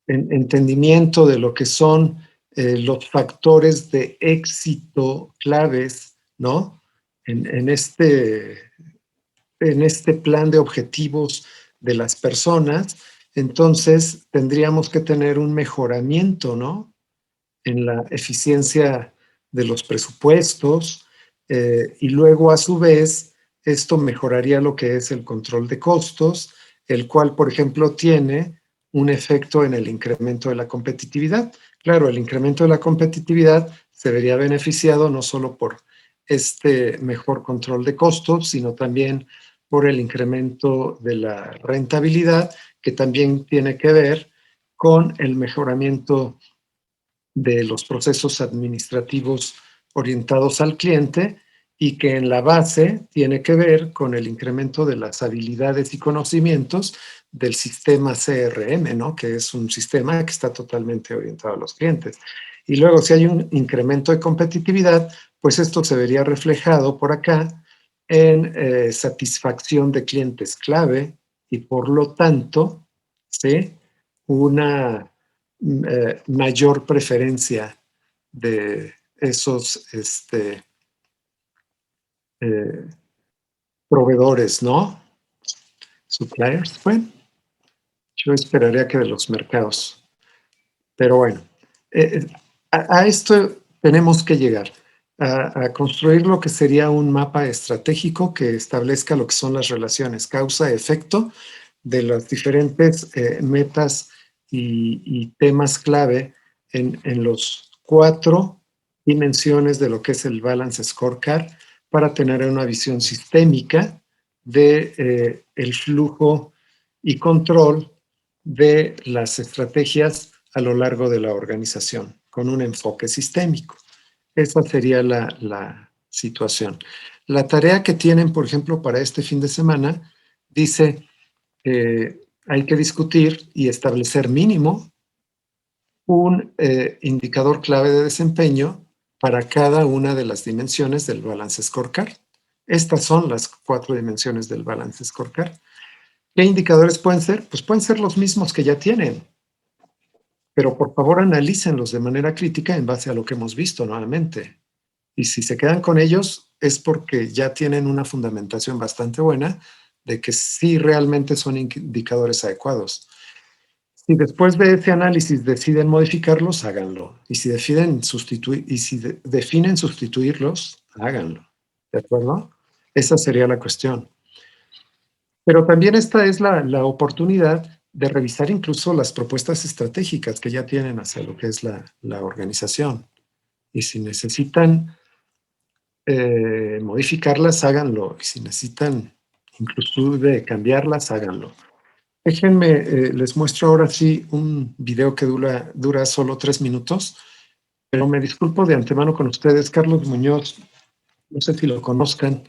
entendimiento de lo que son los factores de éxito claves, ¿no? En este plan de objetivos de las personas, entonces tendríamos que tener un mejoramiento, ¿no? En la eficiencia de los presupuestos, y luego a su vez esto mejoraría lo que es el control de costos, el cual, por ejemplo, tiene un efecto en el incremento de la competitividad. Claro, el incremento de la competitividad se vería beneficiado no solo por este mejor control de costos, sino también por el incremento de la rentabilidad, que también tiene que ver con el mejoramiento de los procesos administrativos orientados al cliente, y que en la base tiene que ver con el incremento de las habilidades y conocimientos del sistema CRM, ¿no? Que es un sistema que está totalmente orientado a los clientes. Y luego, si hay un incremento de competitividad, pues esto se vería reflejado por acá en satisfacción de clientes clave y, por lo tanto, ¿sí?, una mayor preferencia de esos proveedores, ¿no? Suppliers, bueno, yo esperaría que de los mercados. Pero bueno, a esto tenemos que llegar, a construir lo que sería un mapa estratégico que establezca lo que son las relaciones causa-efecto de las diferentes metas y temas clave en los 4 dimensiones de lo que es el Balance Scorecard, para tener una visión sistémica de el flujo y control de las estrategias a lo largo de la organización, con un enfoque sistémico. Esa sería la situación. La tarea que tienen, por ejemplo, para este fin de semana, dice hay que discutir y establecer mínimo un indicador clave de desempeño para cada una de las dimensiones del Balance Scorecard. Estas son las 4 dimensiones del Balance Scorecard. ¿Qué indicadores pueden ser? Pues pueden ser los mismos que ya tienen, pero por favor analícenlos de manera crítica en base a lo que hemos visto nuevamente. Y si se quedan con ellos es porque ya tienen una fundamentación bastante buena de que sí realmente son indicadores adecuados. Si después de ese análisis deciden modificarlos, háganlo. Y si definen sustituirlos, háganlo. ¿De acuerdo? Esa sería la cuestión. Pero también esta es la oportunidad de revisar incluso las propuestas estratégicas que ya tienen hacia lo que es la organización. Y si necesitan modificarlas, háganlo. Y si necesitan incluso cambiarlas, háganlo. Déjenme, les muestro ahora sí un video que dura solo 3 minutos, pero me disculpo de antemano con ustedes. Carlos Muñoz, no sé si lo conozcan,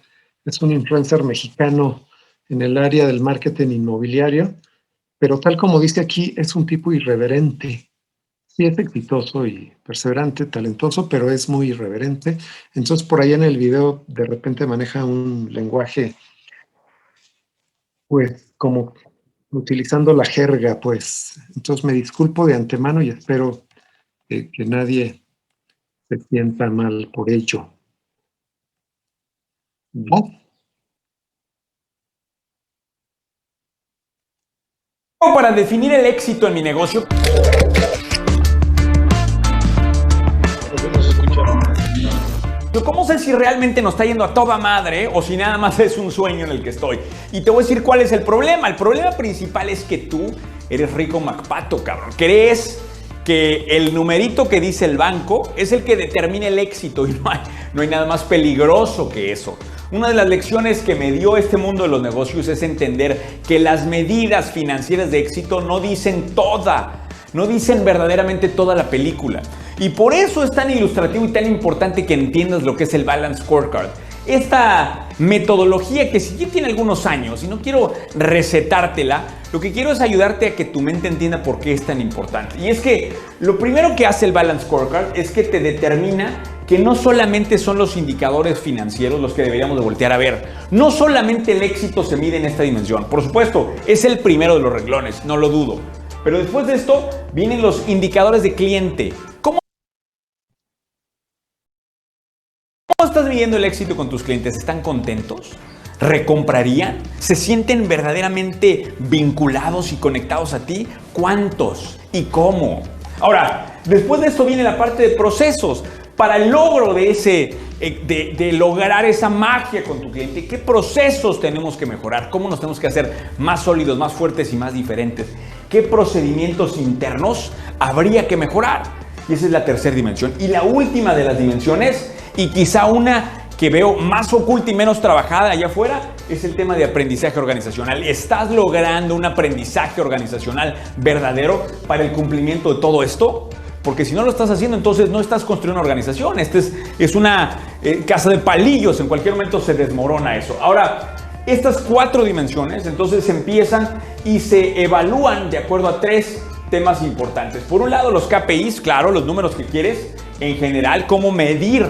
es un influencer mexicano en el área del marketing inmobiliario, pero tal como dice aquí, es un tipo irreverente. Sí, es exitoso y perseverante, talentoso, pero es muy irreverente. Entonces, por ahí en el video, de repente maneja un lenguaje, pues, como utilizando la jerga, pues. Entonces me disculpo de antemano y espero que nadie se sienta mal por ello. ¿No? Para definir el éxito en mi negocio. ¿Cómo sé si realmente nos está yendo a toda madre o si nada más es un sueño en el que estoy? Y te voy a decir cuál es el problema. El problema principal es que tú eres rico MacPato, cabrón. Crees que el numerito que dice el banco es el que determina el éxito y no hay nada más peligroso que eso. Una de las lecciones que me dio este mundo de los negocios es entender que las medidas financieras de éxito no dicen verdaderamente toda la película. Y por eso es tan ilustrativo y tan importante que entiendas lo que es el Balance Scorecard. esta metodología que si bien tiene algunos años y no quiero recetártela, lo que quiero es ayudarte a que tu mente entienda por qué es tan importante. Y es que lo primero que hace el Balance Scorecard es que te determina que no solamente son los indicadores financieros los que deberíamos de voltear a ver. No solamente el éxito se mide en esta dimensión. Por supuesto, es el primero de los renglones, no lo dudo. Pero después de esto vienen los indicadores de cliente. ¿Cómo estás midiendo el éxito con tus clientes? ¿Están contentos? ¿Recomprarían? ¿Se sienten verdaderamente vinculados y conectados a ti? ¿Cuántos? ¿Y cómo? Ahora, después de esto viene la parte de procesos. Para el logro de lograr esa magia con tu cliente, ¿qué procesos tenemos que mejorar? ¿Cómo nos tenemos que hacer más sólidos, más fuertes y más diferentes? ¿Qué procedimientos internos habría que mejorar? Y esa es la tercera dimensión. Y la última de las dimensiones, y quizá una que veo más oculta y menos trabajada allá afuera, es el tema de aprendizaje organizacional. ¿Estás logrando un aprendizaje organizacional verdadero para el cumplimiento de todo esto? Porque si no lo estás haciendo, entonces no estás construyendo una organización. Es una casa de palillos. En cualquier momento se desmorona eso. Ahora, estas 4 dimensiones entonces empiezan y se evalúan de acuerdo a 3 temas importantes. Por un lado, los KPIs, claro, los números que quieres en general, cómo medir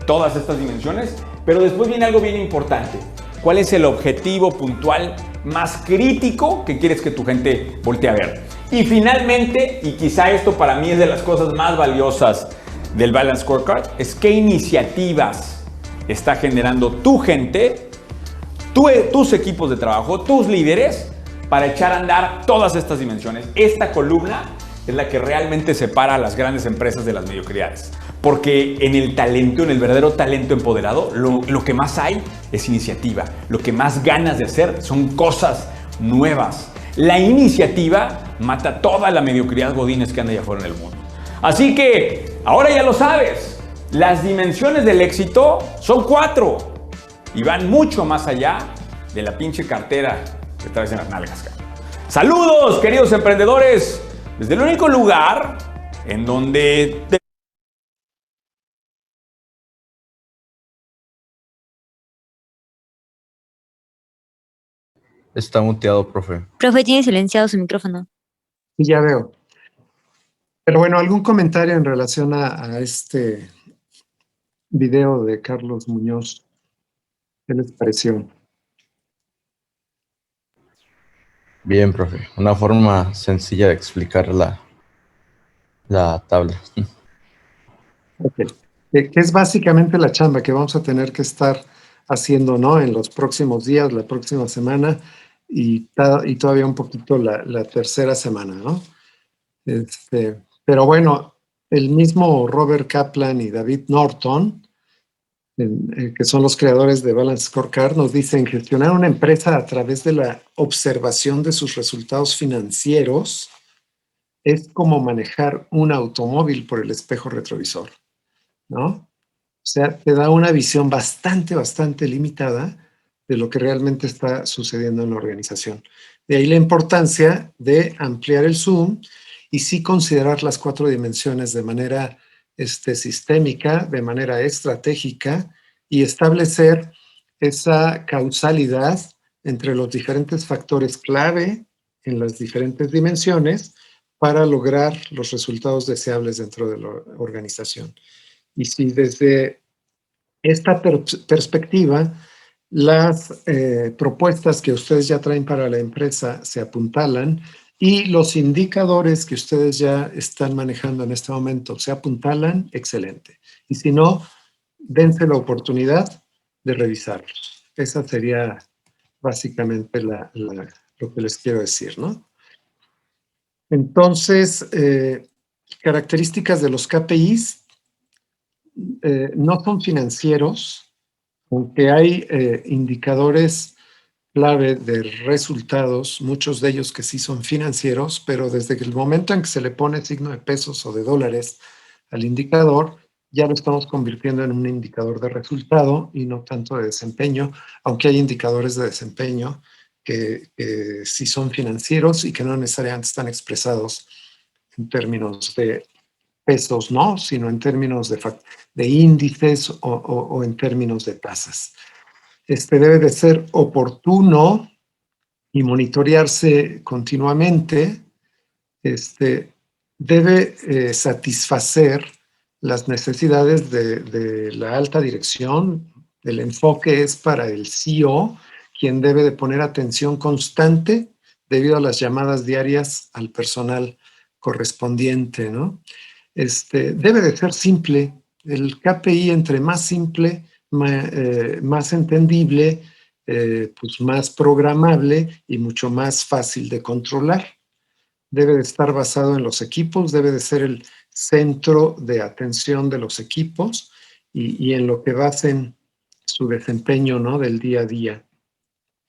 todas estas dimensiones. Pero después viene algo bien importante. ¿Cuál es el objetivo puntual más crítico que quieres que tu gente voltee a ver? Y finalmente, y quizá esto para mí es de las cosas más valiosas del Balance Scorecard, es qué iniciativas está generando tu gente, tus equipos de trabajo, tus líderes, para echar a andar todas estas dimensiones. Esta columna es la que realmente separa a las grandes empresas de las mediocridades. Porque en el talento, en el verdadero talento empoderado, lo que más hay es iniciativa. Lo que más ganas de hacer son cosas nuevas. La iniciativa mata toda la mediocridad godines que anda allá afuera en el mundo. Así que, ahora ya lo sabes, las dimensiones del éxito son 4 y van mucho más allá de la pinche cartera que traes en las nalgas. Saludos, queridos emprendedores, desde el único lugar en donde Está muteado, profe. Profe, tiene silenciado su micrófono. Y ya veo. Pero bueno, ¿algún comentario en relación a este video de Carlos Muñoz? ¿Qué les pareció? Bien, profe. Una forma sencilla de explicar la tabla. Ok. Que es básicamente la chamba que vamos a tener que estar haciendo, ¿no? En los próximos días, la próxima semana y todavía un poquito la tercera semana, ¿no? Pero bueno, el mismo Robert Kaplan y David Norton, que son los creadores de Balance Scorecard, nos dicen: gestionar una empresa a través de la observación de sus resultados financieros es como manejar un automóvil por el espejo retrovisor, ¿no? O sea, te da una visión bastante limitada de lo que realmente está sucediendo en la organización. De ahí la importancia de ampliar el zoom y sí considerar las 4 dimensiones de manera sistémica, de manera estratégica, y establecer esa causalidad entre los diferentes factores clave en las diferentes dimensiones para lograr los resultados deseables dentro de la organización. Y si desde esta perspectiva las propuestas que ustedes ya traen para la empresa se apuntalan y los indicadores que ustedes ya están manejando en este momento se apuntalan, excelente. Y si no, dense la oportunidad de revisarlos. Esa sería básicamente lo que les quiero decir, ¿no? Entonces, características de los KPIs. No son financieros, aunque hay indicadores clave de resultados, muchos de ellos que sí son financieros, pero desde el momento en que se le pone signo de pesos o de dólares al indicador, ya lo estamos convirtiendo en un indicador de resultado y no tanto de desempeño, aunque hay indicadores de desempeño que sí son financieros y que no necesariamente están expresados en términos de pesos, ¿no? Sino en términos de índices o en términos de tasas. Debe de ser oportuno y monitorearse continuamente. Debe satisfacer las necesidades de la alta dirección. El enfoque es para el CEO, quien debe de poner atención constante debido a las llamadas diarias al personal correspondiente, ¿no? Debe de ser simple. El KPI, entre más simple, más entendible, pues más programable y mucho más fácil de controlar. Debe de estar basado en los equipos, debe de ser el centro de atención de los equipos y en lo que basen su desempeño, ¿no? Del día a día.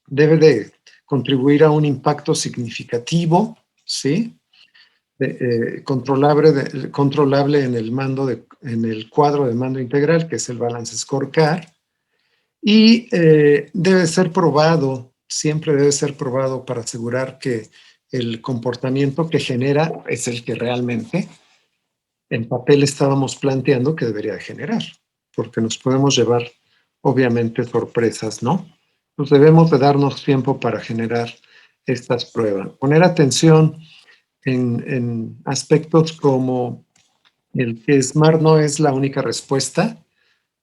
Debe de contribuir a un impacto significativo, ¿sí? Controlable en el cuadro de mando integral, que es el Balance Scorecard, y debe ser probado, siempre debe ser probado para asegurar que el comportamiento que genera es el que realmente en papel estábamos planteando que debería generar, porque nos podemos llevar obviamente sorpresas, ¿no? Pues debemos de darnos tiempo para generar estas pruebas. Poner atención en aspectos como el que SMART no es la única respuesta,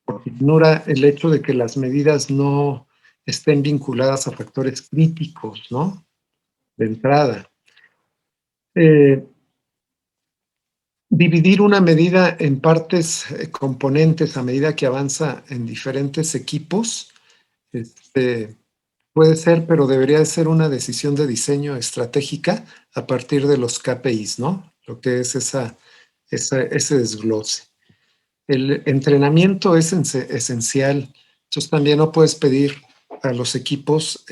porque ignora el hecho de que las medidas no estén vinculadas a factores críticos, ¿no? De entrada. Dividir una medida en partes componentes a medida que avanza en diferentes equipos, puede ser, pero debería de ser una decisión de diseño estratégica a partir de los KPIs, ¿no? Lo que es ese desglose. El entrenamiento es esencial. Entonces también no puedes pedir a los equipos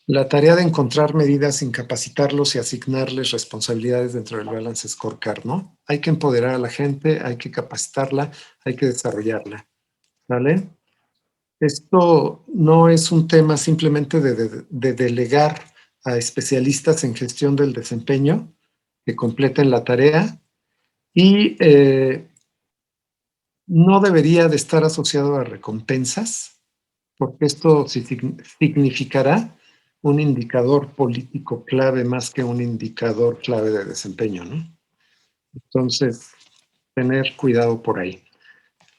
la tarea de encontrar medidas sin capacitarlos y asignarles responsabilidades dentro del Balance Scorecard, ¿no? Hay que empoderar a la gente, hay que capacitarla, hay que desarrollarla, ¿vale? Esto no es un tema simplemente de delegar a especialistas en gestión del desempeño que completen la tarea y no debería de estar asociado a recompensas, porque esto significará un indicador político clave más que un indicador clave de desempeño, ¿no? Entonces, tener cuidado por ahí.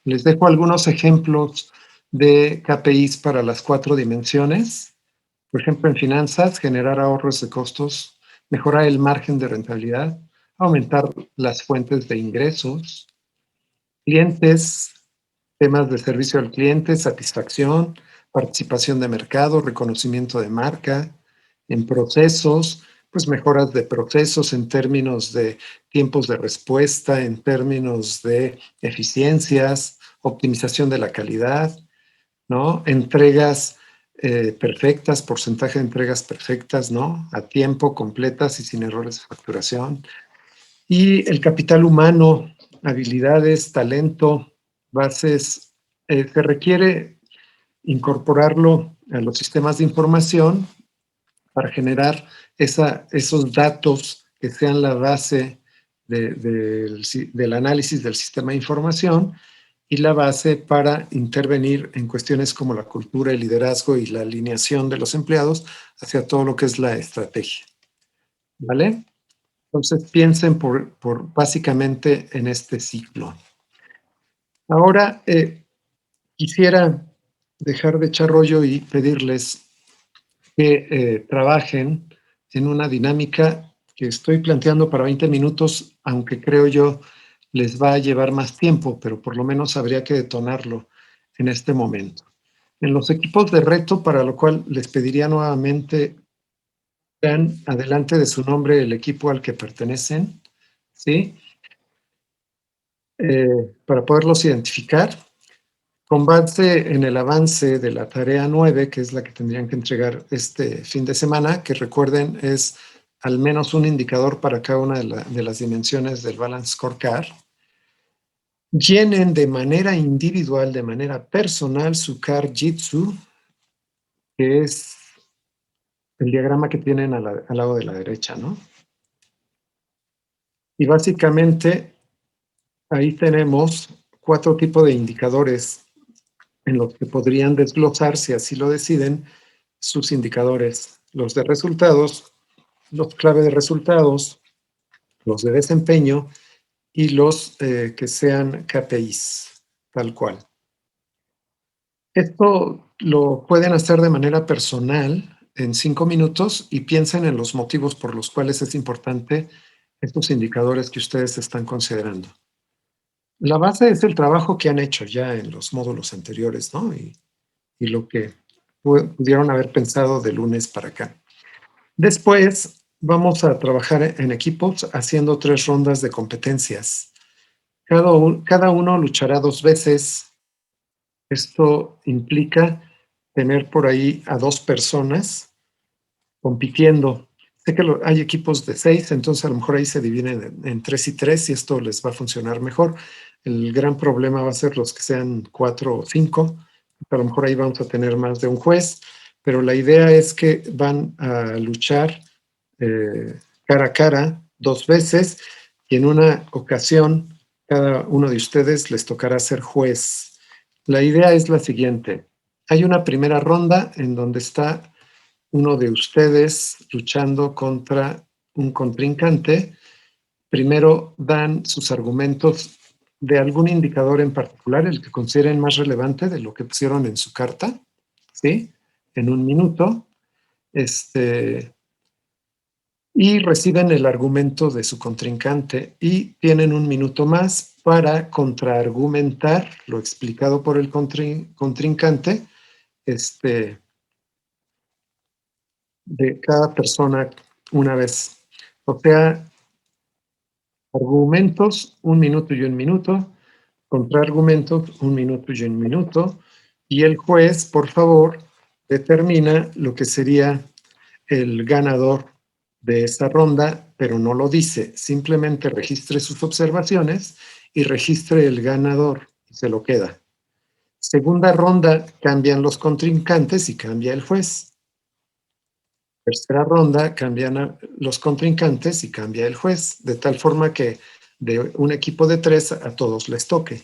Les dejo algunos ejemplos de KPIs para las 4 dimensiones. Por ejemplo, en finanzas, generar ahorros de costos, mejorar el margen de rentabilidad, aumentar las fuentes de ingresos, clientes, temas de servicio al cliente, satisfacción, participación de mercado, reconocimiento de marca, en procesos, pues mejoras de procesos en términos de tiempos de respuesta, en términos de eficiencias, optimización de la calidad, ¿no? Entregas perfectas, porcentaje de entregas perfectas, ¿no? A tiempo, completas y sin errores de facturación. Y el capital humano, habilidades, talento, bases, se requiere incorporarlo a los sistemas de información para generar esos datos que sean la base del análisis del sistema de información y la base para intervenir en cuestiones como la cultura, el liderazgo y la alineación de los empleados hacia todo lo que es la estrategia. ¿Vale? Entonces piensen básicamente en este ciclo. Ahora quisiera dejar de echar rollo y pedirles que trabajen en una dinámica que estoy planteando para 20 minutos, aunque creo yo les va a llevar más tiempo, pero por lo menos habría que detonarlo en este momento. En los equipos de reto, para lo cual les pediría nuevamente vean adelante de su nombre el equipo al que pertenecen, ¿sí? Para poderlos identificar. Con base en el avance de la tarea 9, que es la que tendrían que entregar este fin de semana, que recuerden es al menos un indicador para cada una de las dimensiones del Balance Scorecard, llenen de manera individual, de manera personal, su CAR Jitsu, que es el diagrama que tienen al lado de la derecha, ¿no? Y básicamente ahí tenemos 4 tipos de indicadores en los que podrían desglosar, si así lo deciden, sus indicadores. Los de resultados, los clave de resultados, los de desempeño y los que sean KPIs, tal cual. Esto lo pueden hacer de manera personal en 5 minutos y piensen en los motivos por los cuales es importante estos indicadores que ustedes están considerando. La base es el trabajo que han hecho ya en los módulos anteriores, ¿no? Y lo que pudieron haber pensado de lunes para acá. Después vamos a trabajar en equipos haciendo 3 rondas de competencias. Cada uno luchará 2 veces. Esto implica tener por ahí a 2 personas compitiendo. Sé que hay equipos de 6, entonces a lo mejor ahí se dividen en 3 y 3 y esto les va a funcionar mejor. El gran problema va a ser los que sean 4 o 5. A lo mejor ahí vamos a tener más de un juez, pero la idea es que van a luchar cara a cara 2 veces y en una ocasión cada uno de ustedes les tocará ser juez. La idea es la siguiente. Hay una primera ronda en donde está uno de ustedes luchando contra un contrincante. Primero dan sus argumentos de algún indicador en particular, el que consideren más relevante de lo que pusieron en su carta, ¿sí? En 1 minuto. Y reciben el argumento de su contrincante y tienen 1 minuto más para contraargumentar lo explicado por el contrincante de cada persona una vez. O sea, argumentos, 1 minuto y 1 minuto, contraargumentos, 1 minuto y 1 minuto, y el juez, por favor, determina lo que sería el ganador de esta ronda, pero no lo dice, simplemente registre sus observaciones y registre el ganador y se lo queda. Segunda ronda, cambian los contrincantes y cambia el juez. Tercera ronda, cambian los contrincantes y cambia el juez, de tal forma que de un equipo de 3 a todos les toque.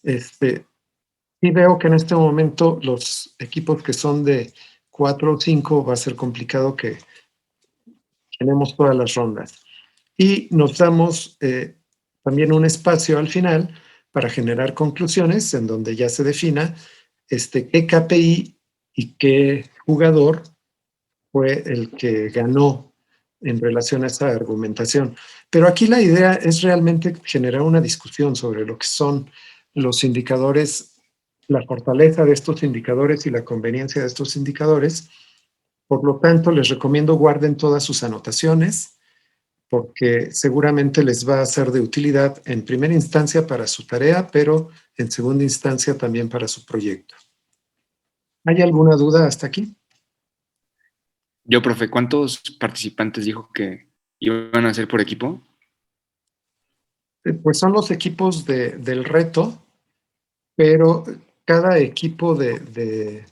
Y veo que en este momento los equipos que son de 4 o 5 va a ser complicado que tenemos todas las rondas. Y nos damos también un espacio al final para generar conclusiones en donde ya se defina qué KPI y qué jugador fue el que ganó en relación a esta argumentación. Pero aquí la idea es realmente generar una discusión sobre lo que son los indicadores, la fortaleza de estos indicadores y la conveniencia de estos indicadores. Por lo tanto, les recomiendo guarden todas sus anotaciones porque seguramente les va a ser de utilidad en primera instancia para su tarea, pero en segunda instancia también para su proyecto. ¿Hay alguna duda hasta aquí? Yo, profe, ¿cuántos participantes dijo que iban a ser por equipo? Pues son los equipos del reto, pero cada equipo de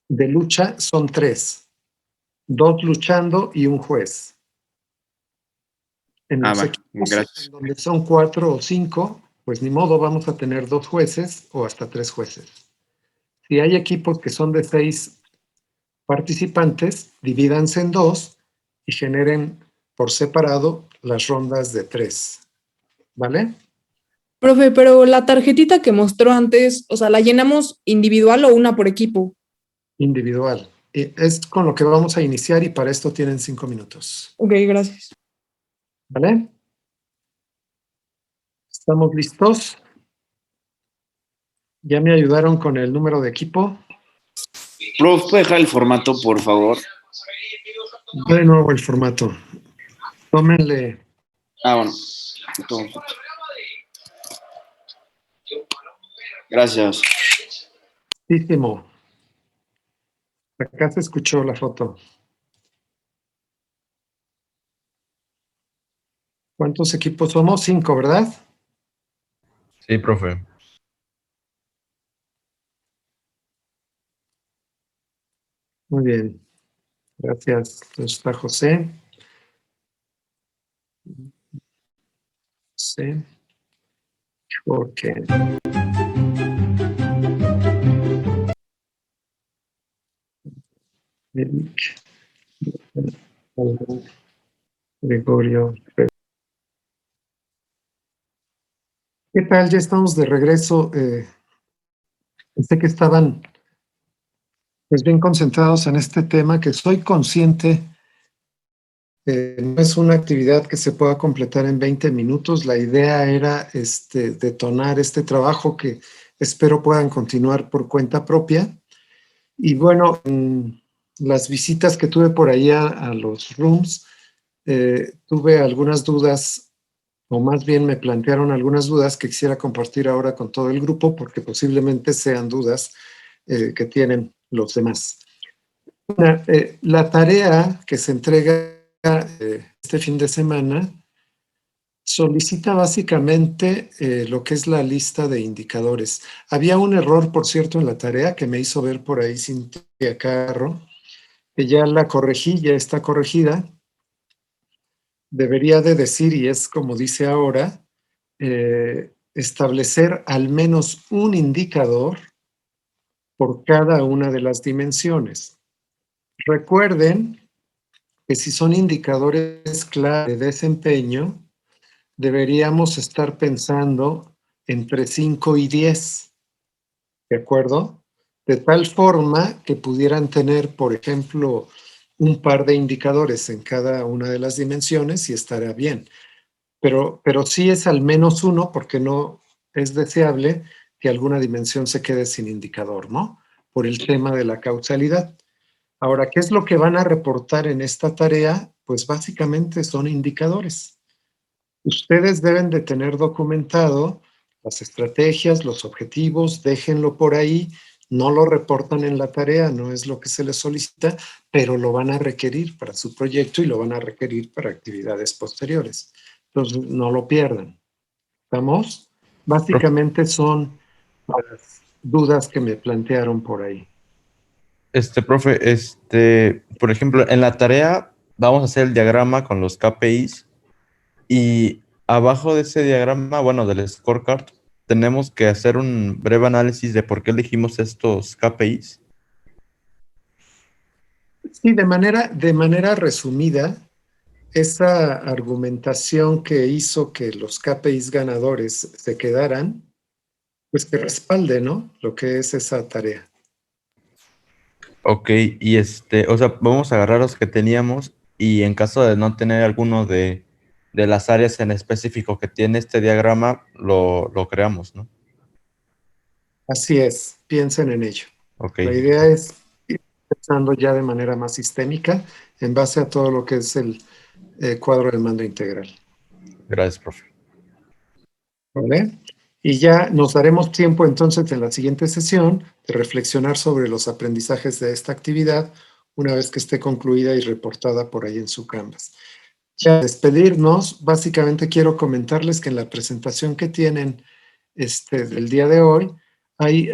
lucha son 3. 2 luchando y un juez. En los equipos gracias. donde son 4 o 5, pues ni modo, vamos a tener 2 jueces o hasta 3 jueces. Si hay equipos que son de 6 participantes, divídanse en 2 y generen por separado las rondas de 3. ¿Vale? Profe, pero la tarjetita que mostró antes, o sea, ¿la llenamos individual o una por equipo? Individual. Es con lo que vamos a iniciar y para esto tienen 5 minutos. Ok, gracias. ¿Vale? ¿Estamos listos? ¿Ya me ayudaron con el número de equipo? Prof, ¿puede dejar el formato, por favor? De nuevo el formato. Tómenle. Bueno. Gracias. Listísimo. Acá se escuchó la foto. ¿Cuántos equipos somos? 5, ¿verdad? Sí, profe. Muy bien. Gracias. Entonces está José. Sí. Porque Gregorio. ¿Qué tal? Ya estamos de regreso. Pensé que estaban pues bien concentrados en este tema, que soy consciente. No es una actividad que se pueda completar en 20 minutos. La idea era detonar este trabajo que espero puedan continuar por cuenta propia. Y bueno, las visitas que tuve por ahí a los rooms, tuve algunas dudas, o más bien me plantearon algunas dudas que quisiera compartir ahora con todo el grupo, porque posiblemente sean dudas que tienen los demás. La tarea que se entrega este fin de semana solicita básicamente lo que es la lista de indicadores. Había un error, por cierto, en la tarea que me hizo ver por ahí Cintia Carro, que ya la corregí, ya está corregida. Debería de decir, y es como dice ahora, establecer al menos un indicador por cada una de las dimensiones. Recuerden que si son indicadores clave de desempeño, deberíamos estar pensando entre 5 y 10, ¿de acuerdo? De tal forma que pudieran tener, por ejemplo, un par de indicadores en cada una de las dimensiones y estará bien. Pero sí es al menos uno, porque no es deseable que alguna dimensión se quede sin indicador, ¿no? Por el tema de la causalidad. Ahora, ¿qué es lo que van a reportar en esta tarea? Pues básicamente son indicadores. Ustedes deben de tener documentado las estrategias, los objetivos, déjenlo por ahí, no lo reportan en la tarea, no es lo que se les solicita, pero lo van a requerir para su proyecto y lo van a requerir para actividades posteriores. Entonces, no lo pierdan. ¿Estamos? Básicamente son las dudas que me plantearon por ahí. Profe, por ejemplo, en la tarea vamos a hacer el diagrama con los KPIs y abajo de ese diagrama, bueno, del scorecard, tenemos que hacer un breve análisis de por qué elegimos estos KPIs. Sí, de manera resumida, esa argumentación que hizo que los KPIs ganadores se quedaran, pues que respalde, ¿no? Lo que es esa tarea. Ok, y o sea, vamos a agarrar los que teníamos y en caso de no tener alguno de las áreas en específico que tiene este diagrama, lo creamos, ¿no? Así es, piensen en ello. Ok. La idea es ir pensando ya de manera más sistémica en base a todo lo que es el cuadro de mando integral. Gracias, profe. ¿Vale? Y ya nos daremos tiempo entonces en la siguiente sesión de reflexionar sobre los aprendizajes de esta actividad una vez que esté concluida y reportada por ahí en su Canvas. Ya despedirnos, básicamente quiero comentarles que en la presentación que tienen del día de hoy hay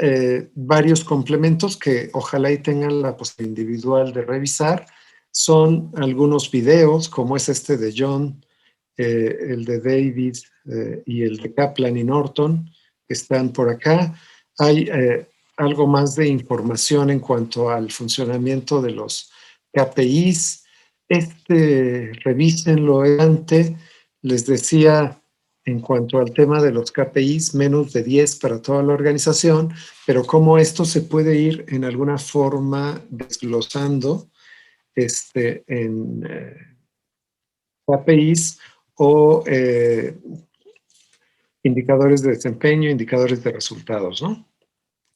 varios complementos que ojalá y tengan la posibilidad individual de revisar. Son algunos videos, como es este de John, el de David y el de Kaplan y Norton, que están por acá. Hay algo más de información en cuanto al funcionamiento de los KPIs. Revísenlo antes. Les decía, en cuanto al tema de los KPIs, menos de 10 para toda la organización, pero cómo esto se puede ir en alguna forma desglosando en KPIs o indicadores de desempeño, indicadores de resultados, ¿no?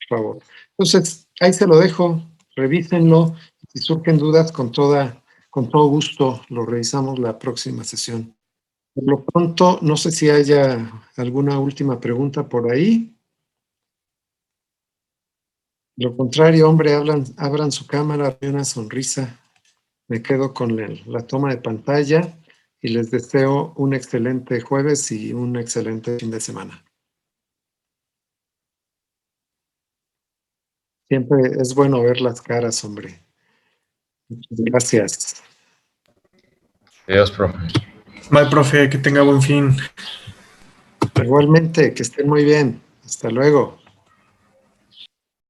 Por favor. Entonces, ahí se lo dejo, revísenlo. Si surgen dudas, con todo gusto lo revisamos la próxima sesión. Por lo pronto, no sé si haya alguna última pregunta por ahí. De lo contrario, hombre, abran su cámara, una sonrisa. Me quedo con la toma de pantalla y les deseo un excelente jueves y un excelente fin de semana. Siempre es bueno ver las caras, hombre. Muchas gracias. Adiós, profe. Bye, profe, que tenga buen fin. Igualmente, que estén muy bien. Hasta luego.